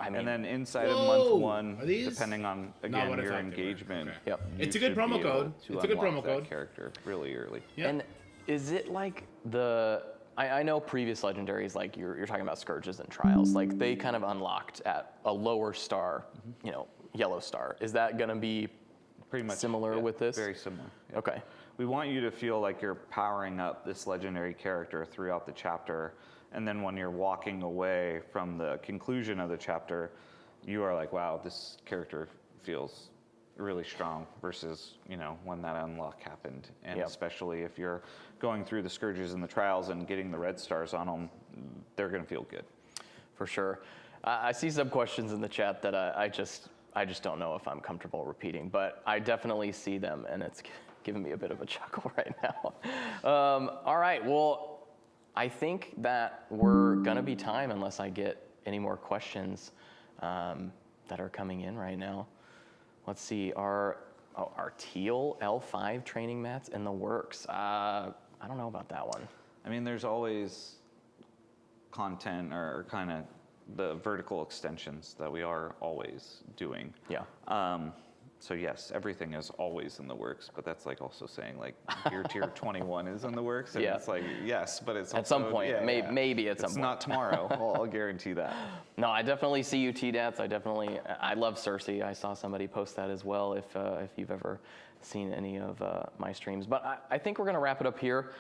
[SPEAKER 2] I mean,
[SPEAKER 3] and then inside of month 1, depending on again your engagement.
[SPEAKER 1] Okay. It's a good promo code. It's a good promo code.
[SPEAKER 3] Character really early.
[SPEAKER 1] Yep.
[SPEAKER 2] And is it like I know previous legendaries, like you're talking about Scourges and Trials, like they kind of unlocked at a lower star, yellow star. Is that going to be
[SPEAKER 3] pretty much
[SPEAKER 2] similar with this?
[SPEAKER 3] Very similar. Yep.
[SPEAKER 2] Okay.
[SPEAKER 3] We want you to feel like you're powering up this legendary character throughout the chapter. And then when you're walking away from the conclusion of the chapter, you are like, wow, this character feels really strong versus, when that unlock happened. And especially if you're going through the Scourges and the Trials and getting the red stars on them, they're going to feel good.
[SPEAKER 2] For sure. I see some questions in the chat that I just don't know if I'm comfortable repeating, but I definitely see them, and it's giving me a bit of a chuckle right now. All right, well, I think that we're gonna be time unless I get any more questions that are coming in right now. Let's see, our teal L5 training mats in the works. I don't know about that one.
[SPEAKER 3] I mean, there's always content or kind of the vertical extensions that we are always doing.
[SPEAKER 2] Yeah.
[SPEAKER 3] So yes, everything is always in the works, but that's like also saying like your tier 21 is in the works, and it's like yes, but it's
[SPEAKER 2] at
[SPEAKER 3] also,
[SPEAKER 2] some point, maybe at some point.
[SPEAKER 3] It's not tomorrow. I'll guarantee that.
[SPEAKER 2] No, I definitely see you, T-Dats. I love Cersei. I saw somebody post that as well. If you've ever seen any of my streams, but I think we're gonna wrap it up here.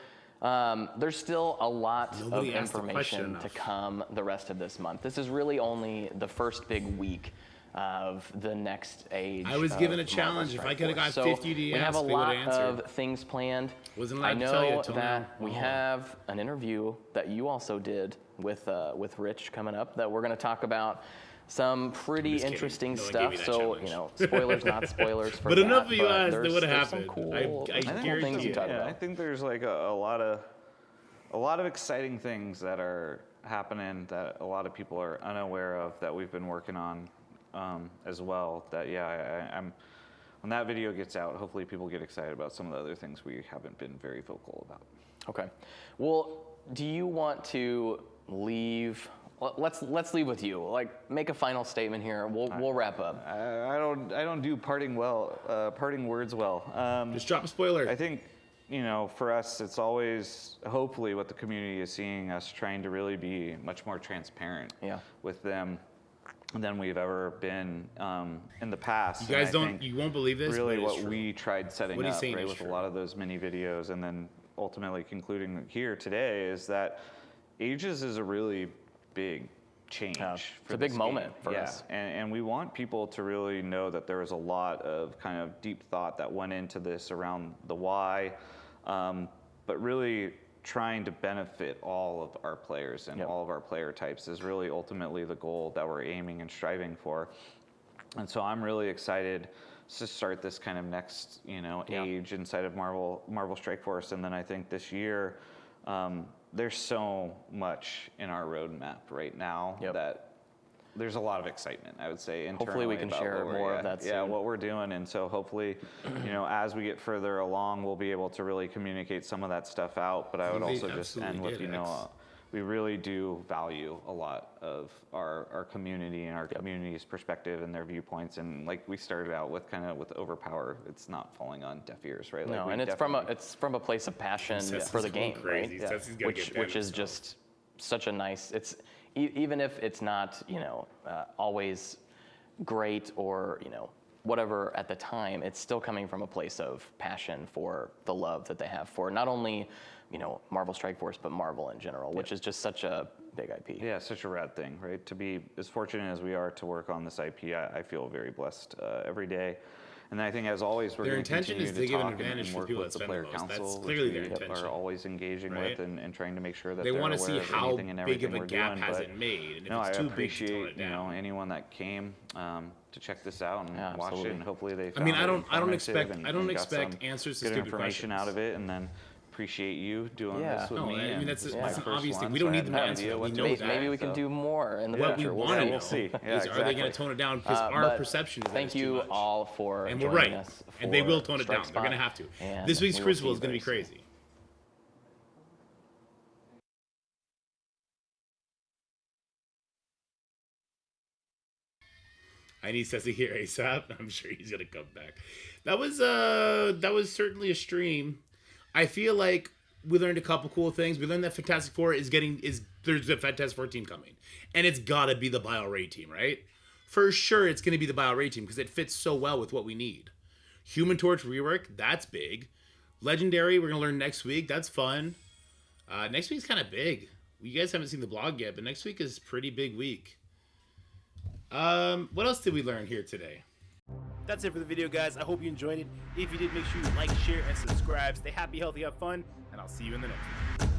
[SPEAKER 2] There's still a lot of information to come the rest of this month. This is really only the first big week of the next age.
[SPEAKER 1] I was given a challenge. If I could have got 50 DMs,
[SPEAKER 2] we have a lot of things planned.
[SPEAKER 1] Wasn't allowed
[SPEAKER 2] I
[SPEAKER 1] to tell you
[SPEAKER 2] know
[SPEAKER 1] until
[SPEAKER 2] that
[SPEAKER 1] now.
[SPEAKER 2] we have an interview that you also did with Rich coming up that we're going to talk about some pretty interesting stuff. So, spoilers, not spoilers for
[SPEAKER 1] but
[SPEAKER 2] that.
[SPEAKER 1] Enough of you asked, that would have
[SPEAKER 2] some
[SPEAKER 1] happened.
[SPEAKER 2] Cool,
[SPEAKER 1] I guarantee you.
[SPEAKER 3] I think there's like a lot of exciting things that are happening that a lot of people are unaware of that we've been working on as well. That I'm when that video gets out, hopefully people get excited about some of the other things we haven't been very vocal about.
[SPEAKER 2] Okay. Well, do you want to leave? Let's leave with you. Like, make a final statement here. We'll wrap up.
[SPEAKER 3] I don't do parting words well.
[SPEAKER 1] Just drop a spoiler.
[SPEAKER 3] I think for us, it's always hopefully what the community is seeing us trying to really be much more transparent with them than we've ever been in the past.
[SPEAKER 1] You guys you won't believe this.
[SPEAKER 3] Really, what we tried setting up with
[SPEAKER 1] true.
[SPEAKER 3] a lot of those mini videos, and then ultimately concluding here today is that Ages is a really big change.
[SPEAKER 2] It's a big moment for us.
[SPEAKER 3] And we want people to really know that there was a lot of kind of deep thought that went into this around the why, but really trying to benefit all of our players and all of our player types is really ultimately the goal that we're aiming and striving for. And so I'm really excited to start this kind of next, age inside of Marvel Strike Force. And then I think this year, there's so much in our roadmap right now that there's a lot of excitement, I would say, internally.
[SPEAKER 2] Hopefully we can share more of that soon.
[SPEAKER 3] Yeah, what we're doing. And so hopefully, as we get further along, we'll be able to really communicate some of that stuff out. But I would also just end with, we really do value a lot of our community and our community's perspective and their viewpoints. And like we started out with with Overpowered, it's not falling on deaf ears, right?
[SPEAKER 2] No,
[SPEAKER 3] like
[SPEAKER 2] and it's from a place of passion for the game, right?
[SPEAKER 1] Yeah.
[SPEAKER 2] Which is just such a nice, even if it's not, always great or, whatever at the time, it's still coming from a place of passion for the love that they have for not only, Marvel Strike Force, but Marvel in general, which is just such a big IP.
[SPEAKER 3] Yeah, such a rad thing, right? To be as fortunate as we are to work on this IP, I feel very blessed every day. And I think, as always, we're going to continue to talk and work with the player council,
[SPEAKER 1] that's clearly their intention.
[SPEAKER 3] Are always engaging with and trying to make sure that
[SPEAKER 1] they
[SPEAKER 3] want to
[SPEAKER 1] see how big of a gap has it made. And if it's too
[SPEAKER 3] appreciate big anyone that came to check this out and watch it, and hopefully they.
[SPEAKER 1] I don't expect answers to stupid
[SPEAKER 3] information out of it, and then appreciate you doing this with me.
[SPEAKER 1] I mean, that's an obvious thing. We don't need them to answer. We know that.
[SPEAKER 2] Maybe we can do more in the future.
[SPEAKER 1] We'll
[SPEAKER 3] see.
[SPEAKER 1] Are they going to tone it down? Because our perception is that
[SPEAKER 2] thank you all for
[SPEAKER 1] and we're
[SPEAKER 2] joining
[SPEAKER 1] right.
[SPEAKER 2] us.
[SPEAKER 1] And they will tone it down. They're going to have to. This week's Crucible is going to be crazy. I need Ceci here ASAP. I'm sure he's gonna come back. That was certainly a stream. I feel like we learned a couple cool things. We learned that Fantastic Four there's a Fantastic Four team coming, and it's gotta be the BioRay team, right? For sure, it's gonna be the BioRay team because it fits so well with what we need. Human Torch rework, that's big. Legendary, we're gonna learn next week. That's fun. Next week's kind of big. You guys haven't seen the blog yet, but next week is a pretty big week. What else did we learn here today?
[SPEAKER 4] That's it for the video, guys. I hope you enjoyed it. If you did, make sure you like, share, and subscribe. Stay happy, healthy, have fun, and I'll see you in the next one.